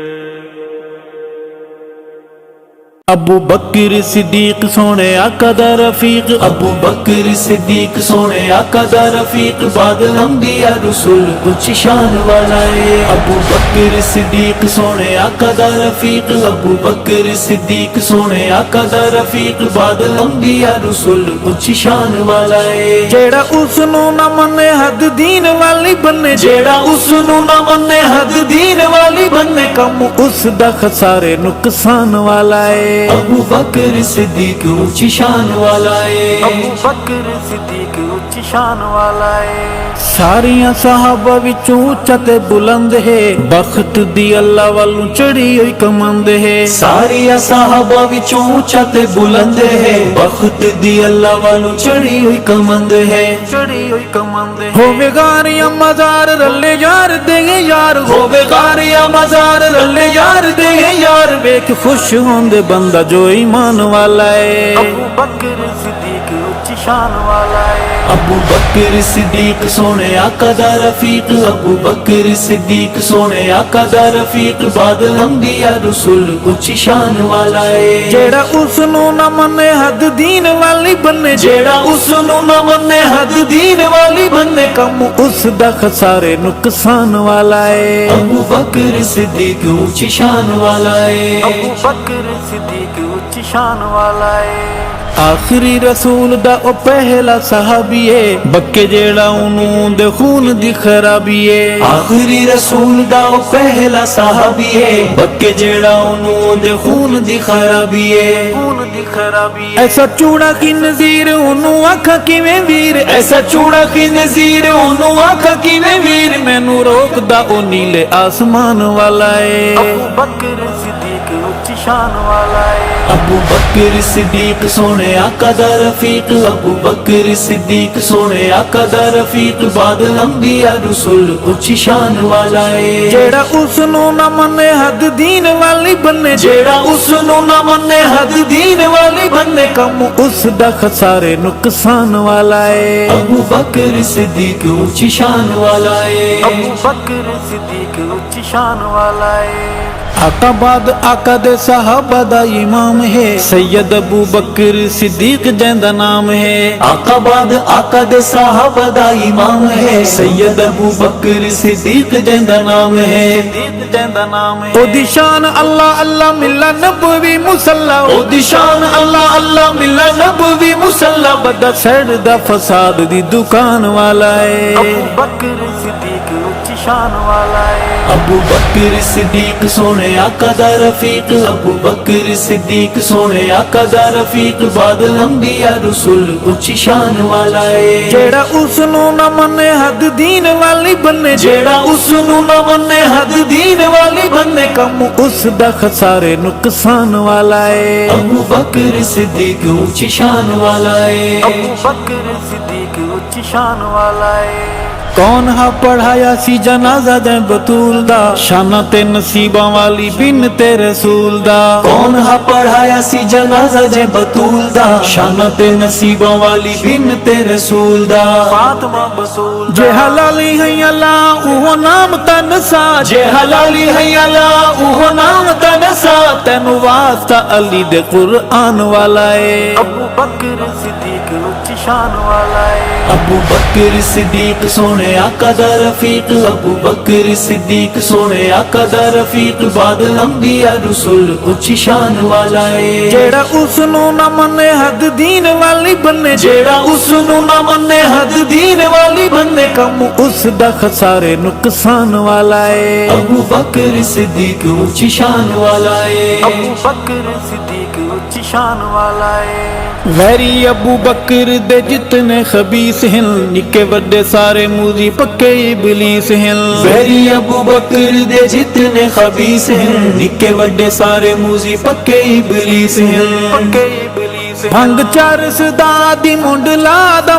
ابو بکر صدیق سونے آقا دا رفیق ابو بکر صدیق سونے آقا دا رفیق بادل انبیاء رسول کچھ شان والا ہے ابو بکر صدیق سونے آقا دا رفیق ابو بکر صدیق سونے آقا دا رفیق بادل انبیاء رسول کچھ شان والا ہے جیڑا اس نو نہ منے حد دین والی بننے جیڑا اس نو نہ منے حد دین والی بننے کم اس دا خسارے نقصان والا ہے ابو بکر صدیق اونچی شان والا ہے ابو بکر صدیق اونچی شان والا ہے ساریاں صحابہ وچوں اونچا تے بلند ہے بخت دی اللہ والوں چڑھی ہوئی کمند ہے ساری صحابہ وچوں اونچا تے بلند ہے بخت دی اللہ والوں چڑھی ہوئی کمند ہے چڑھی ہوئی کمند ہے ہوے گاریاں مزار رلے یار دے یار ہوے غاریاں مزار رلے یار دے یار ویکھ خوش ہوندے بندہ جو ایمان والا ہے ابو بکر صدیق اونچی شان والا ہے ابو بکر صدیق سونے آقا دا رفیق ابو بکر صدیق سونے آقا دا رفیق بادل انبیاء رسول کچھ شان والا ہے جیڑا اس نو نہ منے حد دین والی بننے جیڑا اس نو نہ منے حد دین والی بننے کم اس دا خسارے نقصان والا ہے ابو بکر صدیق اونچی شان والا ہے ابو بکر صدیق اونچی شان والا ہے آخری رسول دا او پہلا صحابی ہے بکے جیڑا انہوں دے خون دی خرابی ہے آخری رسول دا او پہلا صحابی ہے بکے جیڑا انہوں دے خون دی خرابی ہے خون دی خرابی ہے ایسا چوڑا کی نظیر انہوں آکھا کی میں ویر ایسا چوڑا کی نظیر انہوں آکھا کی میں ویر مینو روک دا او نیلے آسمان والا ہے ابو بکر صدیق اونچی شان والا ہے ابو بکر صدیق سونے آقا دا رفیق ابو بکر صدیق سونے آقا دا رفیق بادل انبیاء رسول اونچی شان والا ہے جیڑا اس نو نہ منے حد دین والی بننے جیڑا اس نو نہ منے حد دین والی بننے کم اس دا خسارے نقصان والا ہے ابو بکر صدیق اونچی شان والا ہے ابو بکر صدیق اونچی شان والا ہے آقا بعد آقا دے صحابہ دا امام ہے سید ابو بکر صدیق جیندا نام ہے آقا بعد آقا دے صحابہ دا امام ہے سید ابو بکر صدیق جیندا نام ہے صدیق جیندا نام ہے او دی شان اللہ اللہ ملا نبوی مصلا او دی شان اللہ اللہ ملا نبوی مصلا بدا سڑ دا فساد دی دکان والا ہے ابو بکر صدیق اونچی شان والا ہے ابو بکر صدیق سونے آقا دا رفیق ابو بکر صدیق سونے آقا دا رفیق بادل انبیاء رسول اونچی شان والا ہے جیڑا اس نو نہ منے حد دین والی بننے جیڑا اس نو نہ منے حد دین والی بننے کم اس دا خسارے نقصان والا ہے ابو بکر صدیق اونچی شان والا ہے ابو بکر صدیق اونچی شان والا ہے کون ہا پڑھایا سی جنازہ دے بطول دا شانہ تے نصیباں والی بنت رسول دا کون ہا پڑھایا سی جنازہ دے بطول دا شانہ تے نصیباں والی بنت رسول دا فاطمہ بطول جے حلالی ہے اللہ اوہ نام تنسا جے حلالی ہے اللہ اوہ نام تنسا تینو واسطہ علی دے قرآن والا ہے ابو بکر صدیق اونچی شان والا ہے ابو بکر صدیق سونے آقا دا رفیق ابو بکر صدیق سونے آقا دا رفیق بادل انبیاء رسول اونچی شان والا ہے جیڑا اس نو نہ منے حد دین والی بننے جیڑا اس نو نہ منے حد دین والی بننے کم اس دا خسارے نقصان والا ہے ابو بکر صدیق اونچی شان والا ہے ابو بکر صدیق اونچی شان والا ہے غیری ابو بکر دے جتنے خبیث ہیں نکے وڈے سارے موزی پکے ابلیس ہیں غیری ابو بکر دے جتنے خبیث ہیں نکے وڈے سارے موزی پکے ابلیس ہیں پکے ابلیس ਭੰਗ ਚਰਸ ਦਾ ਦੀ ਮੁੰਡਲਾ ਦਾ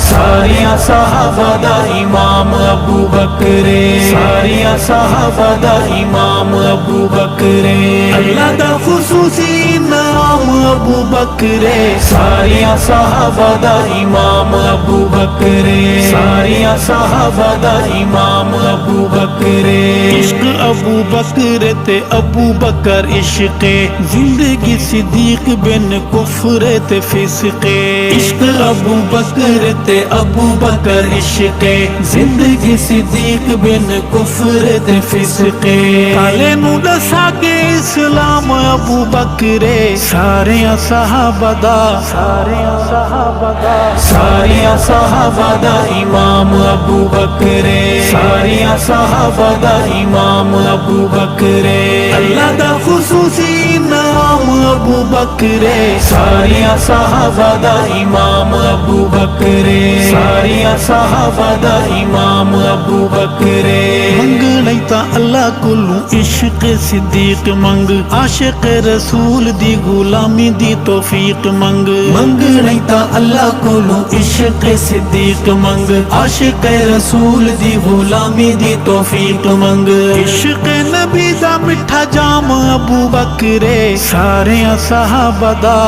ساریاں صحابہ دا امام ابو بکر ساریاں صحابہ دا امام ابو بکر اللہ دا خصوصی نام ابو بکر ساریاں صحابہ دا امام ابو بکر ساریاں صحابہ دا امام ابو بکر عشق ابو بکر تے ابو بکر عشق زندگی صدیق بن کفر تے فسق عشق ابو بکر تے ابو بکر عشق زندگی صدیق بن کفر تے فسق کالے نو دسا کے اسلام ابو بکر ساریاں صحابہ دا ساریاں صحابہ دا امام ابو بکر ساریاں صحابہ دا امام ابو بکر اللہ دا خصوصی نام ابو بکر ساریاں صحابہ دا امام ابو بکر ساریاں صحابہ دا امام ابو بکر منگ نہیں تا اللہ کولوں عشق صدیق منگ عاشق رسول دی غلامی دی توفیق منگ نہیں تا اللہ کولوں عشق صدیق منگ عاشق رسول دی غلامی دی توفیق منگ عشق نبی دا مٹھا جام ابو بکر ساریاں صحابہ دا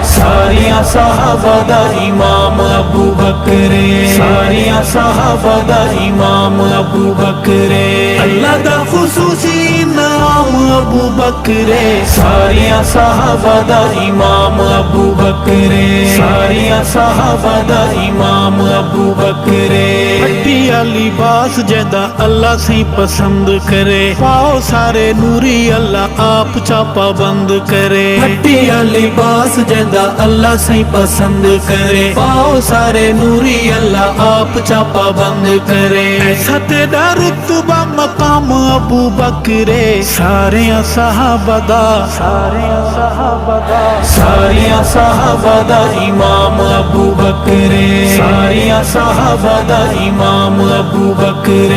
ساریاں صحابہ دا امام ابو بکر ساریاں صحابہ دا امام ابو بکر اللہ دا خصوصی نام ابو بکر ساریاں صحابہ دا امام ابو بکر ساریاں صحابہ دا امام ابو بکر ہٹیا لباس جیدا اللہ سے پسند کرے پاؤ سارے نوری اللہ آپ چاپا بند کرے ہٹیا لباس جیدا اللہ سے پسند کرے پاؤ سارے نوری اللہ آپ چاپا بند کرے ایسا تیرا رتبہ مقام ابو بکر ساریاں صحابہ دا ساریاں صحابہ دا امام ابو بکر ساریاں صحابہ دا امام ابو بکر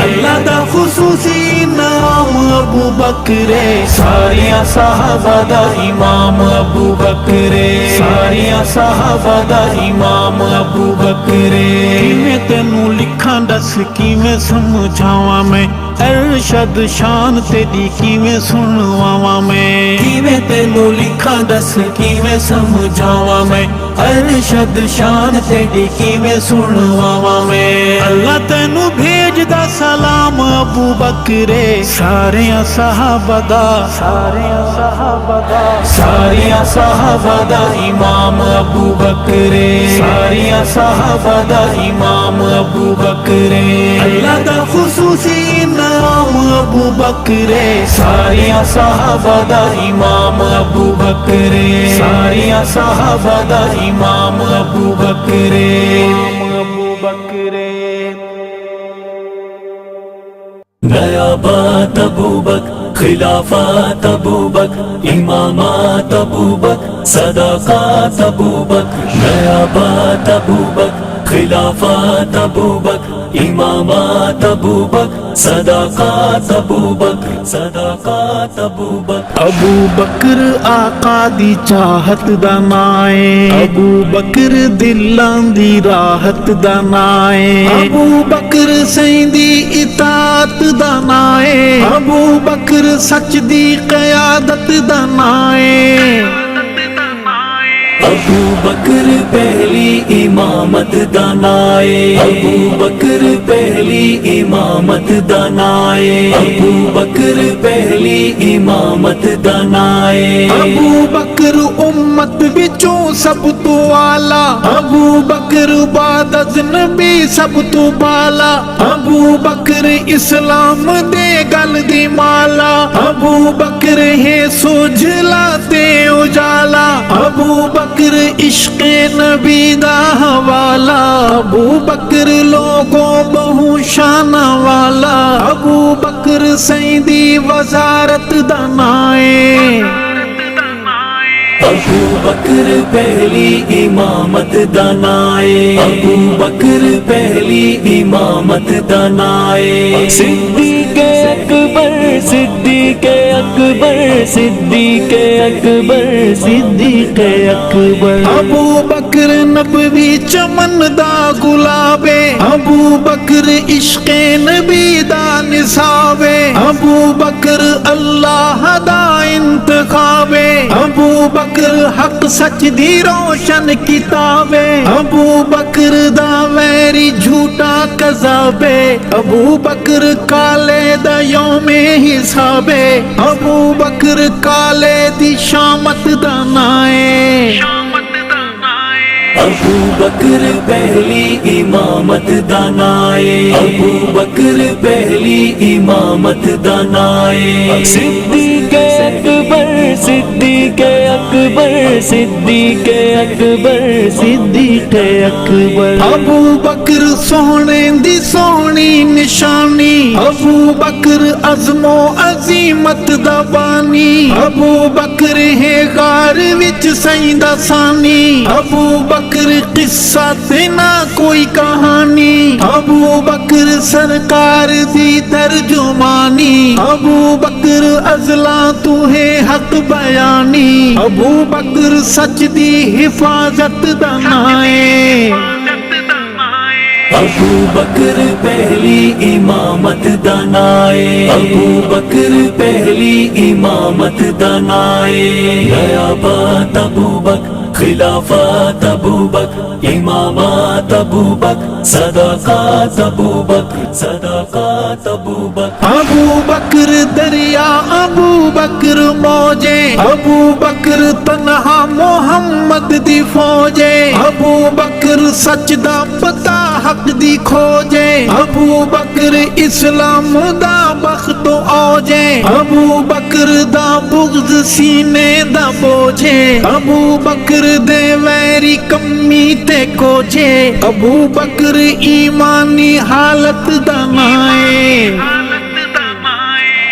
اللہ دا خصوصی نام ابو بکر ساریاں صحابہ دا امام ابو بکر ساریاں صحابہ دا امام ابو بکر میں تینوں لکھاں دس کیویں سمجھاواں میں ارشد شان تیری کیویں سنواواں میں کیویں تینوں لکھاں دس کیویں سمجھاواں میں ارشد شان تیری کیویں سنواواں میں اللہ تینوں بھیجدا سلام ابو بکر ساریاں صحابہ دا ساریاں صحابہ دا امام ابو بکر ساریاں صحابہ دا امام ابو بکر اللہ دا خصوصی نام ابو بکر ساریاں صحابہ دا امام ابو بکر ساریاں صحابہ دا امام ابو بکر نیا بات ابو بکر خلافات ابو بکر امامات ابو بکر صداقات ابو بکر نیا بات ابو بکر خلافات ابو بکر امامات ابو بکر صداقات ابو بکر صداقات ابو بکر ابو بکر آقا دی چاہت دا نائے ابو بکر دلاں دی راحت دا نائے ابو بکر سائیں دی اطاعت دا نائے ابو بکر سچ دی قیادت دا نائے ابو بکر پہلی امامت دانائے ابو بکر پہلی امامت دانائے ابو بکر پہلی امامت دانائے ابو بکر امت بچوں سب تو آلہ ابو بکر بعد از نبی سب تو بالا ابو بکر اسلام دے گل دی مالا ابو بکر ہے سوجھلا تے اجالا ابو بکر عشق نبی دا حوالہ ابو بکر لوگوں بہو شان والا ابو بکر سیدی وزارت دانائے ابو بکر پہلی امامت دانائے ابو بکر پہلی امامت دانائے صدیق اکبر صدیق اکبر صدیق اکبر صدیق اکبر ابو بکر نبوی چمن دا گلابے ابو بکر عشق نبی دا نصابے ابو بکر اللہ دا انتخابے ابو بکر حق سچ دی روشن کتابے ابو بکر دا ویری جھوٹا کذابے ابو بکر کالے دا یوم حسابے ابو بکر کالے دی شامت دا نائے ابو بکر پہلی امامت دانائے ابو بکر پہلی امامت دانائے صدیق اکبر صدیق اکبر صدیق اکبر صدیق اکبر ابو بکر سونے دی سونی نشانی ابو بکر عزم و عظیمت دا بانی ابو بکر ہے غار وچ سجدہ ثانی ابو بکر قصہ تے نہ کوئی کہانی ابو بکر سرکار دی ترجمانی ابو بکر ازلا تو ہے حق بیانی ابو بکر سچ دی حفاظت دانائے ابو بکر پہلی امامت دانائے ابو بکر پہلی امامت دانائے نیابت ابو بکر خلافت ابو بکر امامت ابو بکر صداقت ابو بکر صداقت ابو بکر ابو بکر دریا ابو بکر موجے ابو بکر تنہا محمد دی فوجے ابو بکر سچ دا پتا حق دی کھوجے ابو بکر اسلام دا بخت اوجے ابو بکر دا بغض سینے دا بوجھے ابو بکر دے ویری کمی تے کوجے ابو بکر ایمانی حالت دانائے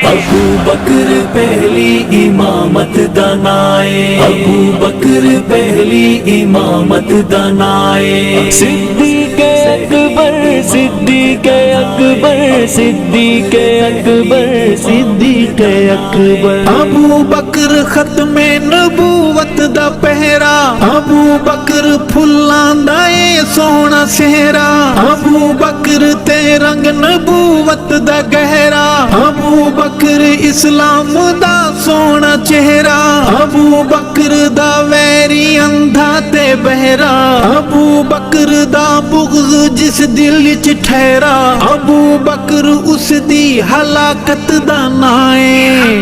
ابو بکر پہلی امامت دانائے ابو بکر پہلی امامت دانائے صدیق اکبر صدیق اکبر صدیق اکبر صدیق اکبر ابو بکر ختم نبوت دا پہرا ابو بکر پھلاں دا اے سونا سہرا ابو بکر تے رنگ نبوت دا گہرا ابو بکر اسلام دا سونا چہرہ ابو بکر دا ویری اندھا تے بہرا ابو بکر دا بغض جس دل وچ ٹھہرا ابو بکر اس دی ہلاکت دانائے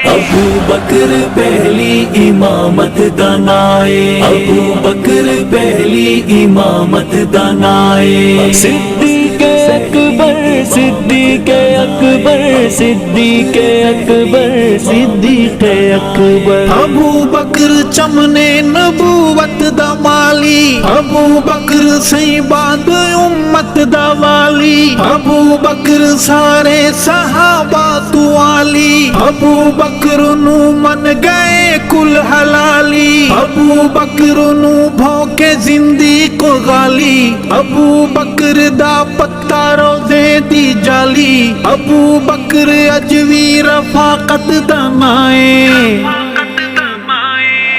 ابو بکر پہلی امامت دانائے ابو بکر پہلی امامت دانائے صدیق اکبر صدیق اکبر صدیق اکبر صدیق اکبر ابو بکر چمنے نبوت دا مالی ابو بکر سیباد امت دا والی ابو بکر سارے صحابہ تو عالی ابو بکر نو من گئے کل حلالی ابو بکر نو بھوکے زندی کو غالی ابو بکر دا پتہ روزے دی جالی ابو بکر اجوی رفاقت دانائے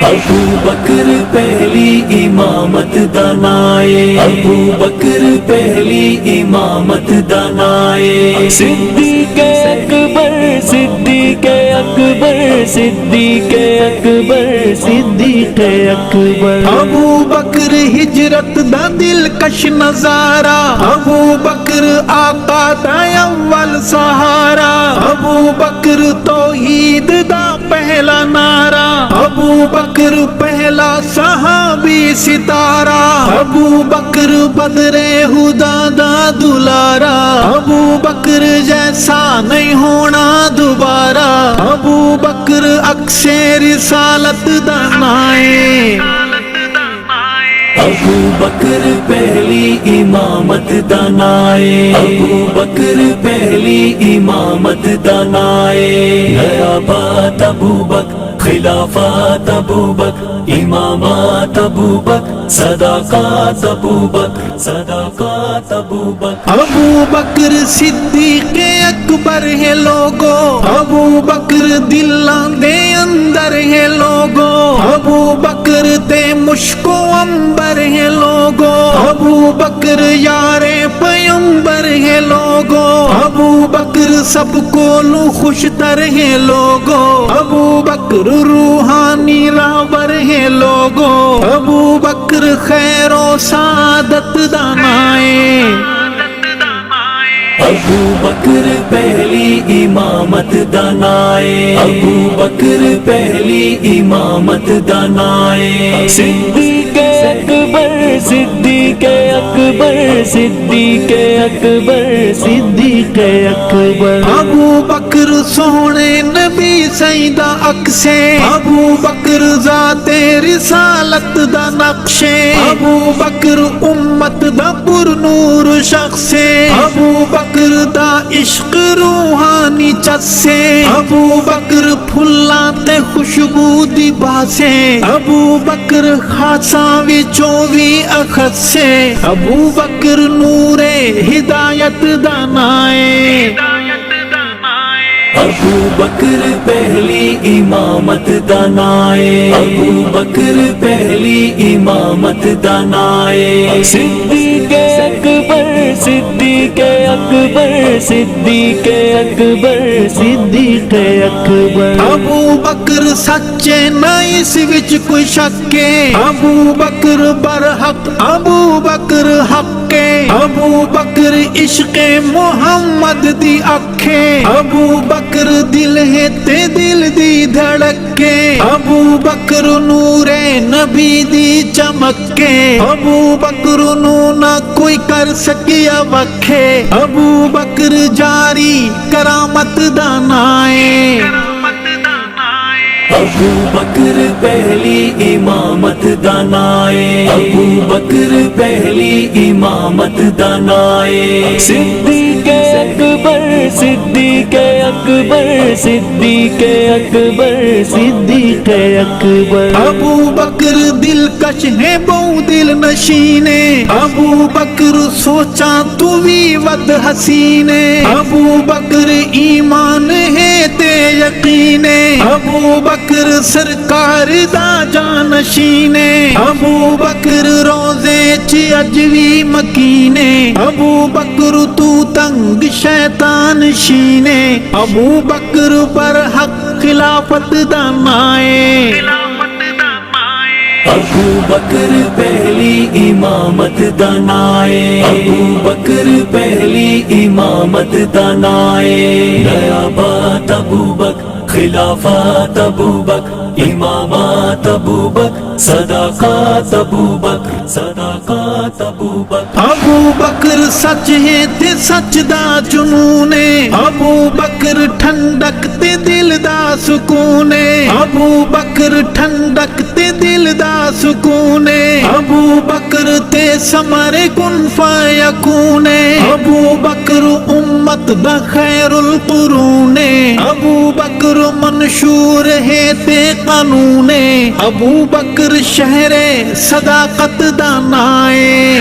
ابو بکر پہلی امامت دانائے ابو بکر پہلی امامت دانائے صدیق اکبر صدیق اکبر صدیق اکبر صدیق اکبر ابو بکر ہجرت دا دلکش نظارہ ابو بکر آقا دا اول سہارا ابو بکر توحید دا پہلا نعرہ ابو بکر پہلا صحابی ستارہ ابو بکر بدر ہدا دا دلارا ابو بکر جیسا نہیں ہونا دوبارہ ابو بکر اکثر رسالت دانائے ابو بکر پہلی امامت دانائے ابو بکر پہلی امامت دانائے نیابت ابو بکر خلافت ابو بکر امامت ابو بکر صداقت ابو بکر صداقت ابو بکر ابو بکر صدیق اکبر ہے لوگو ابو بکر دلاں دے اندر ہے لوگو ابو بکر تے مشکو پیغمبر ہے لوگو، ابو بکر یار پیغمبر ہے لوگو، ابو بکر سب کو لو خوش تر ہے لوگو، ابو بکر روحانی راہبر ہے لوگو، ابو بکر خیر و سعادت دانائے، ابو بکر پہلی امامت دانائے، ابو بکر پہلی امامت دانائے، صدیق اکبر صدیق اکبر صدیق اکبر صدیق اکبر، ابو بکر سونے نبی سیدہ اکسے، ابو بکر ذات رسالت دا نقشے، ابو بکر امت دا پر نور شخصے، ابو بکر دا عشق روحانی چسے، ابو بکر پھلاں تے خوشبو دی باسے، ابو بکر خاصاں وچوں وی اخسے، ابو بکر نور ہدایت دانائے، ابو بکر پہلی امامت دانائے، ابو بکر پہلی امامت دانائے، صدیق اکبر صدیق اکبر صدیق اکبر صدیق اکبر، ابو بکر سچے نہ اس وچ کوئی شکے، ابو بکر برحق ابو بکر حقے، ابو بکر عشق محمد دی اکھے، ابو بکر دل ہے تے دل دی دھڑکے، ابو بکر نور نبی دی چمکے، ابو بکر نو نہ کوئی کر سکیا وکھے، ابو بکر جاری کرامت دانائے، ابو بکر پہلی امامت دانائے، ابو بکر پہلی امامت دانائے، صدیق اکبر صدیق اکبر صدیق اکبر صدیق اکبر، ابو بکر دلکش ہے بہو دل نشینے، ابو بکر سوچا تو بھی ود حسینے، ابو بکر ایمان ہے تے یقینے، ابو بکر سرکار دا جانشینے، ابو بکر روزے چ اجوی مکینے، ابو بکر تو تنگ شیطان شینے، ابو بکر برحق خلافت دانائے، ابو بکر پہلی امامت دانائے، ابو بکر پہلی امامت دانائے، نیا بات ابو بکر خلافات ابو بکر امامات ابو بکر صداقات ابو بکر صداقات ابو بکر، ابو بکر سچ ہے تے سچ دا جنون ہے، ابو بکر ٹھنڈک تے دل دا سکون ہے، ابو بکر ٹھنڈک تے دل دا سکون ہے، ابو بکر تے ثمر کن فیکون ہے، ابو بکر امت دا خیر القرون ہے، ابو بکر منشور ہے تے قانون ہے، ابو بکر شہر صداقت دانائے،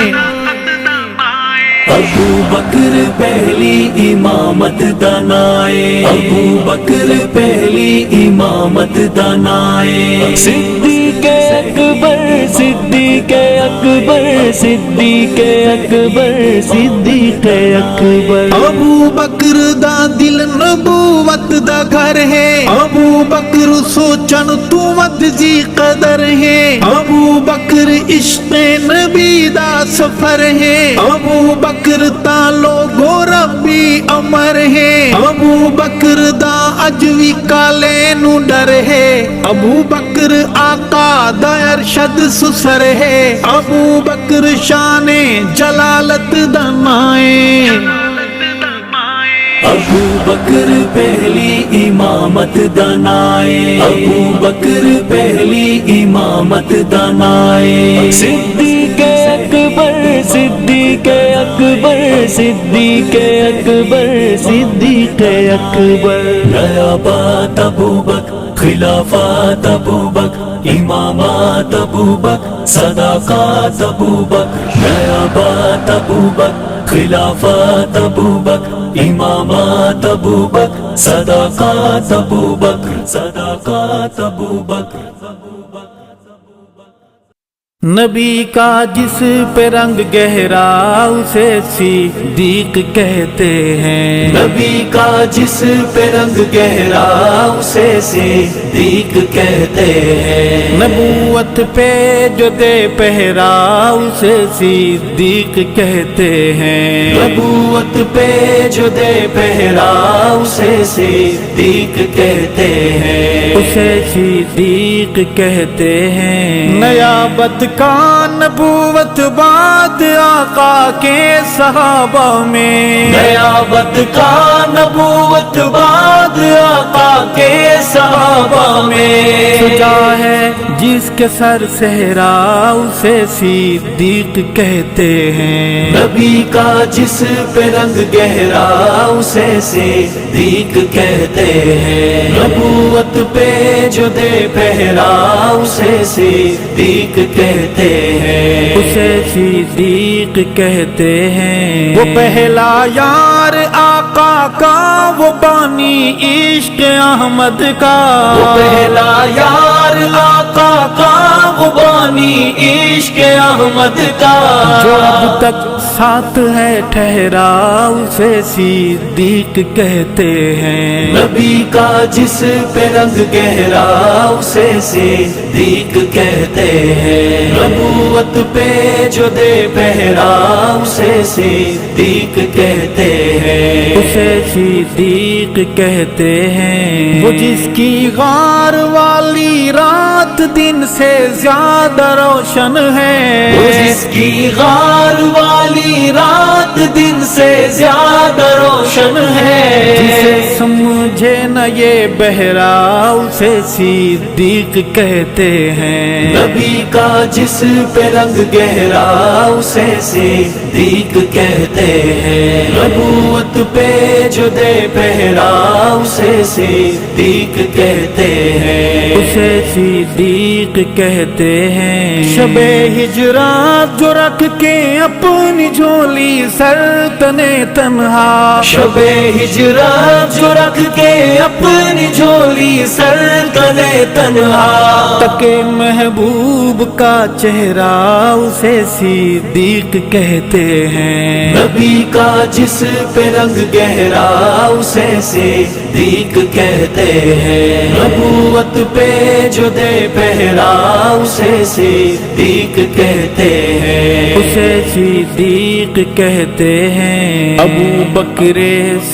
ابو بکر پہلی امامت دانائے، ابو بکر پہلی امامت دانائے، صدیق اکبر صدیق اکبر صدیق اکبر صدیق اکبر، ابو بکر دا دل نبوت دا گھر ہے، ابو بکر سوچن تو ود جی قدر ہے، ابو بکر عشق نبی دا سفر ہے، ابو بکر تالو گو ربی امر ہے، ابو بکر دا اجوی کالے نو ڈر ہے، ابو بکر آقا دا ارشد سسر ہے، ابو بکر شان جلالت دانائے، ابو بکر پہلی امامت دانائے، ابو بکر پہلی امامت دانائے، صدیق اکبر صدیق اکبر صدیق اکبر صدیق اکبر، نیا بات ابو بکر خلافات ابو بکر امامات ابو بکر صداقات ابو بکر، نیا بات ابو بکر خلافات ابو بکر امامات ابو بکر صداقات ابو بکر صداقات ابو بکر۔ نبی کا جس پہ رنگ گہرا اسے صدیق کہتے ہیں، نبی کا جس پہ رنگ گہرا اسے صدیق کہتے ہیں، نبوت پہ جو دے پہرا اسے صدیق کہتے ہیں، نبوت پہ جو دے پہرا اسے صدیق کہتے ہیں، اسے صدیق کہتے ہیں۔ نیابت کا نبوت بعد آقا کے صحابہ میں، نیابت کا نبوت بعد آقا کے صحابہ میں، سجا ہے جس کے سر صحرا اسے صدیق کہتے ہیں، نبی کا جس پہ رنگ گہرا اسے صدیق کہتے ہیں، نبوت پہ جو دے پہرا اسے صدیق کہتے ہیں، اسے صدیق کہتے ہیں۔ وہ پہلا یار آقا کا، وہ بانی عشق احمد کا، وہ پہلا یار آقا کا، وہ بانی عشق احمد کا، جو اب تک ساتھ ہے ٹھہرا اسے صدیق کہتے ہیں۔ نبی کا جس پہ رنگ گہرا اسے صدیق کہتے ہیں، نبوت پہ جو دے پہرا اسے صدیق کہتے ہیں، اسے صدیق کہتے ہیں۔ وہ جس کی غار والی رات دن سے زیادہ روشن ہے، وہ جس کی غار والی رات دن سے زیادہ روشن ہے، جسے سمجھے نہ یہ بہرا اسے صدیق کہتے ہیں۔ نبی کا جس پہ رنگ گہرا اسے صدیق کہتے ہیں، نبوت پہ جو دے پہرا اسے صدیق کہتے ہیں، اسے صدیق کہتے ہیں۔ شب ہجرات جو رکھ کے اپنی جھولی سر تنے تنہا، شب ہجرات جو رکھ کے اپنی جھولی سر تنے تنہا، تکے محبوب کا چہرہ اسے صدیق کہتے ہیں۔ نبی کا جس پہ رنگ گہرا اسے صدیق کہتے ہیں، نبوت پہ جو دے پہرا اسے صدیق کہتے ہیں، اسے صدیق کہتے ہیں۔ ابو بکر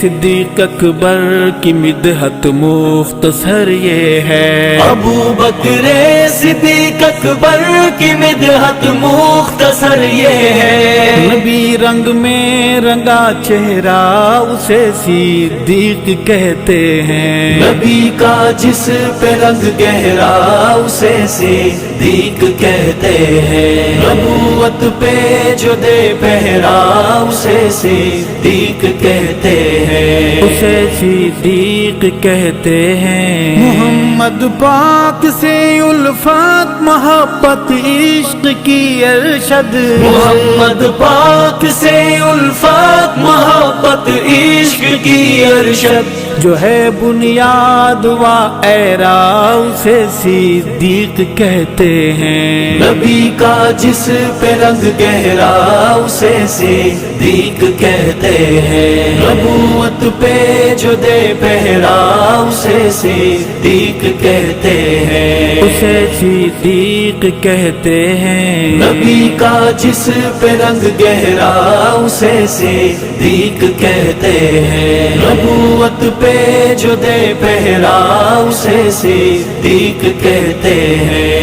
صدیق اکبر کی مدحت مختصر یہ ہے، ابو بکر صدیق اکبر کی مدحت مختصر یہ ہے، نبی رنگ میں رنگا چہرہ اسے صدیق کہتے ہیں۔ نبی کا جس پہ رنگ گہرا اسے صدیق کہتے ہیں، نبوت پہ جو دے پہرا اسے صدیق کہتے ہیں، اسے صدیق کہتے ہیں۔ محمد پاک سے الفت محبت عشق کی ارشد، محمد پاک سے الفت محبت عشق کی ارشد، جو ہے بنیاد و ایرا اسے صدیق کہتے ہیں۔ نبی کا جس پہ رنگ گہرا اسے صدیق کہتے ہیں، نبوت پہ جو دے پہرا اسے صدیق کہتے ہیں، اسے صدیق کہتے ہیں۔ نبی کا جس پہ رنگ گہرا اسے صدیق کہتے ہیں، نبوت پہ جو دے پہرا اسے صدیق کہتے ہیں۔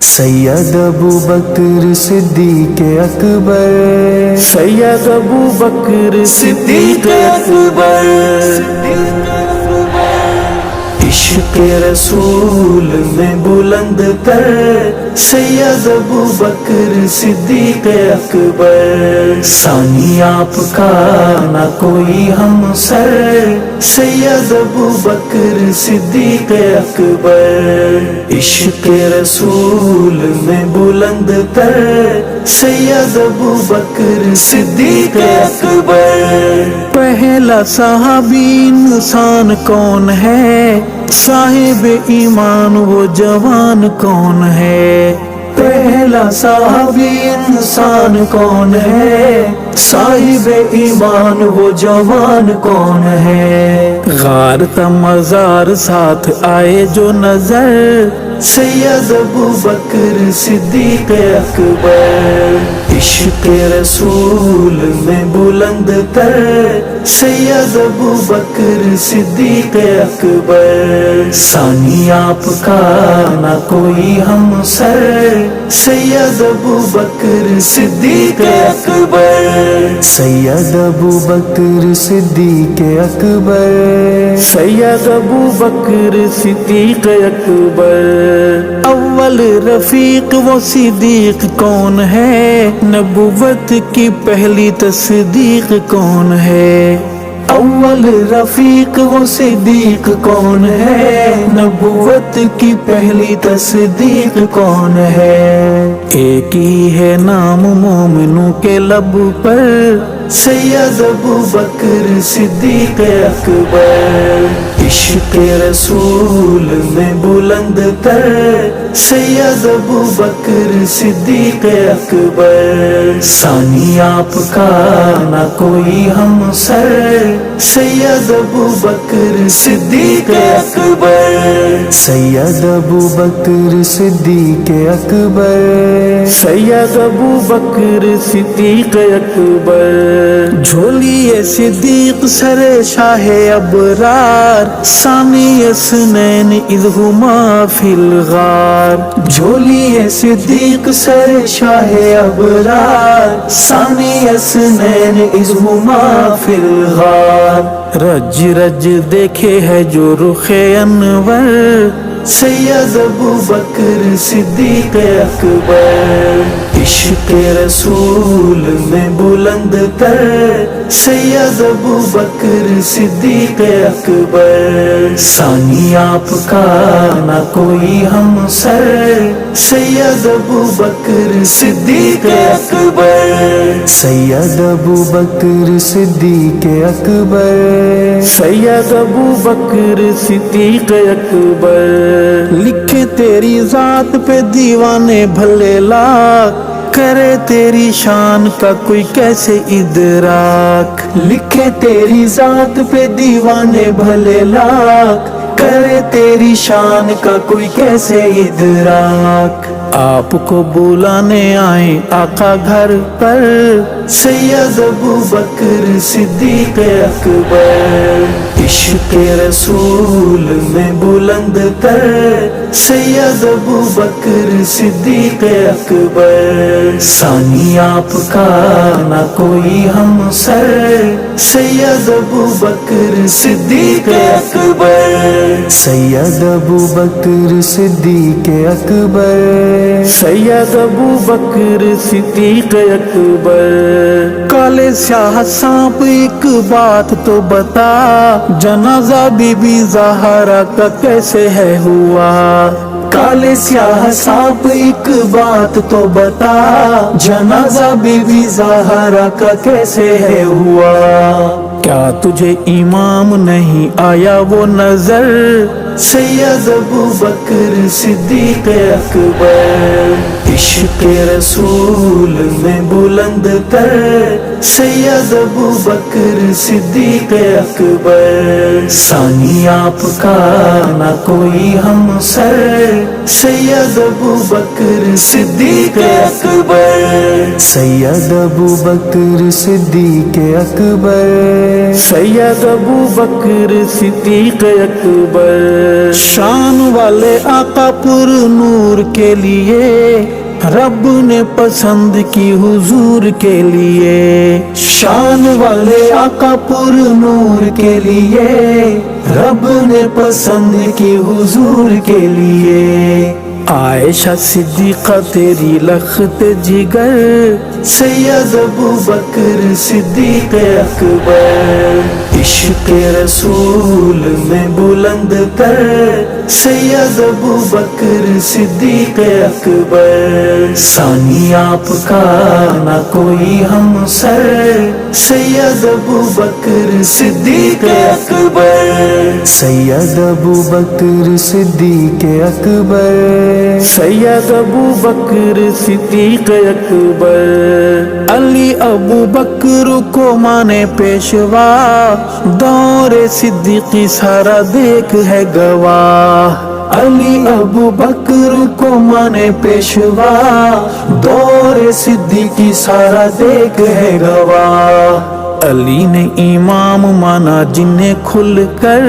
سید ابو بکر صدیق اکبر، سید ابو بکر صدیق اکبر، عشق رسول میں بلند تر سید ابو بکر صدیق اکبر، ثانی آپ کا نہ کوئی ہمسر سید ابو بکر صدیق اکبر، عشق رسول میں بلند تر سید ابو بکر صدیق اکبر۔ پہلا صحابی انسان کون ہے؟ صاحب ایمان وہ جوان کون ہے؟ پہلا صحابی انسان کون ہے؟ صاحب ایمان وہ جوان کون ہے؟ غار تا مزار ساتھ آئے جو نظر، سید ابو بکر صدیق اکبر۔ عشق رسول میں بلند تر، سید ابو بکر صدیق اکبر۔ ثانی آپ کا نہ کوئی ہمسر، سید ابو بکر صدیق اکبر۔ سید ابو بکر صدیق اکبر، سید ابو بکر صدیق اکبر۔ اول رفیق وہ صدیق کون ہے؟ نبوت کی پہلی تصدیق کون ہے؟ اول رفیق وہ صدیق کون ہے؟ نبوت کی پہلی تصدیق کون ہے؟ ایک ہی ہے نام مومنوں کے لب پر، سید ابو بکر صدیق اکبر۔ عشق رسول میں بلند تر، سید ابو بکر صدیق اکبر۔ ثانی آپ کا نہ کوئی ہمسر، سید ابو بکر صدیق اکبر۔ سید ابو بکر صدیق اکبر، سید ابو بکر صدیق اکبر۔ جھولی صدیق سر شاہ ابرار، ثانی اثنین اذ ہما فی الغار۔ جھولی صدیق سر شاہ ابرار، ثانی اثنین اذ ہما فی الغار۔ رج رج دیکھے ہے جو رخ انور، سید ابو بکر صدیق اکبر۔ عشق رسول میں بلند تر، سید ابو بکر صدیق اکبر۔ ثانی آپ کا نہ کوئی ہمسر، سید ابو بکر صدیق اکبر۔ سید ابو بکر صدیق اکبر، سید ابو بکر صدیق اکبر۔ لکھے تیری ذات پہ دیوانے بھلے لاکھ، کرے تیری شان کا کوئی کیسے ادراک۔ لکھے تیری ذات پہ دیوانے بھلے لاکھ، کرے تیری شان کا کوئی کیسے ادراک۔ آپ کو بلانے آئے آقا گھر پر، سید ابو بکر صدیق اکبر۔ عشق رسول میں بلند تر، سید ابو بکر صدیق اکبر۔ ثانی آپ کا نہ کوئی ہمسر، سید ابو بکر صدیق اکبر۔ سید ابو بکر صدیق اکبر، سید ابو بکر صدیق اکبر۔ کالے سیاہ سانپ ایک بات تو بتا، جنازہ بی بی زہرا کا کیسے ہے ہوا؟ کالے سیاہ سانپ ایک بات تو بتا، جنازہ بی بی زہرا کا کیسے ہے ہوا؟ کیا تجھے امام نہیں آیا وہ نظر؟ سید ابو بکر صدیق اکبر۔ عشق رسول میں بلند تر، سید ابو بکر صدیق اکبر۔ ثانی آپ کا نہ کوئی ہمسر، سید ابو بکر صدیق اکبر۔ سید ابو بکر صدیق اکبر، سید ابو بکر صدیق اکبر۔ شان والے آقا پر نور کے لیے، رب نے پسند کی حضور کے لیے۔ شان والے آقا پر نور کے لیے، رب نے پسند کی حضور کے لیے۔ عائشہ صدیقہ تیری لخت جگر، سید ابو بکر صدیق اکبر، عشق رسول میں بلند کر، سید ابو بکر صدیق اکبر، ثانی آپ کا نہ کوئی ہمسر، سید ابو بکر صدیق اکبر، سید ابو بکر صدیق اکبر، سید ابو بکر صدیق اکبر، علی ابو بکر کو مانے پیشوا، دور صدیقی سارا دیکھ ہے گواہ، علی ابو بکر کو مانے پیشوا، دور صدیقی سارا دیکھ ہے گواہ، علی نے امام مانا جنہیں کھل کر،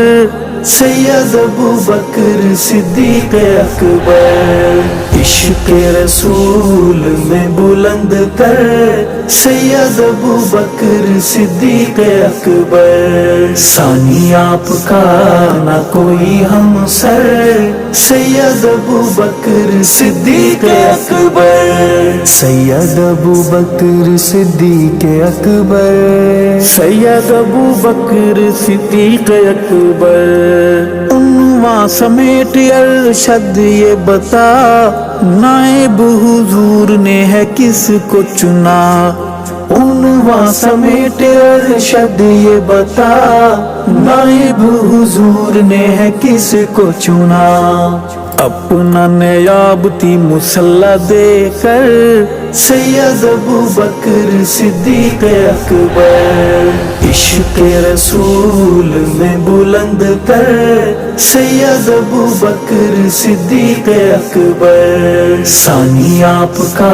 سید ابو بکر صدیق اکبر، عشق رسول میں بلند کر، سید ابو بکر صدیق اکبر، ثانی آپ کا نہ کوئی ہمسر، سید ابو بکر صدیق اکبر، سید ابو بکر صدیق اکبر، سید ابو بکر صدیق اکبر، عنواں سمیٹ ارشد یہ بتا، نائب حضور نے ہے کس کو چنا، عنواں سمیٹ ارشد یہ بتا، نائب حضور نے ہے کس کو چنا، اپنا نیابتی مسلح دے کر، سید ابو بکر صدیق اکبر، عشق رسول میں بلند کر، سید ابو بکر صدیق اکبر، ثانی آپ کا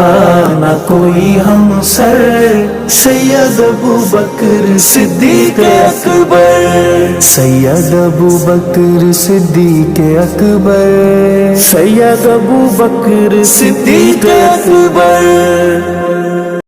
نہ کوئی ہمسر، سید ابو بکر صدیق اکبر، سید ابو بکر صدیق اکبر، سید ابو بکر صدیق اکبر۔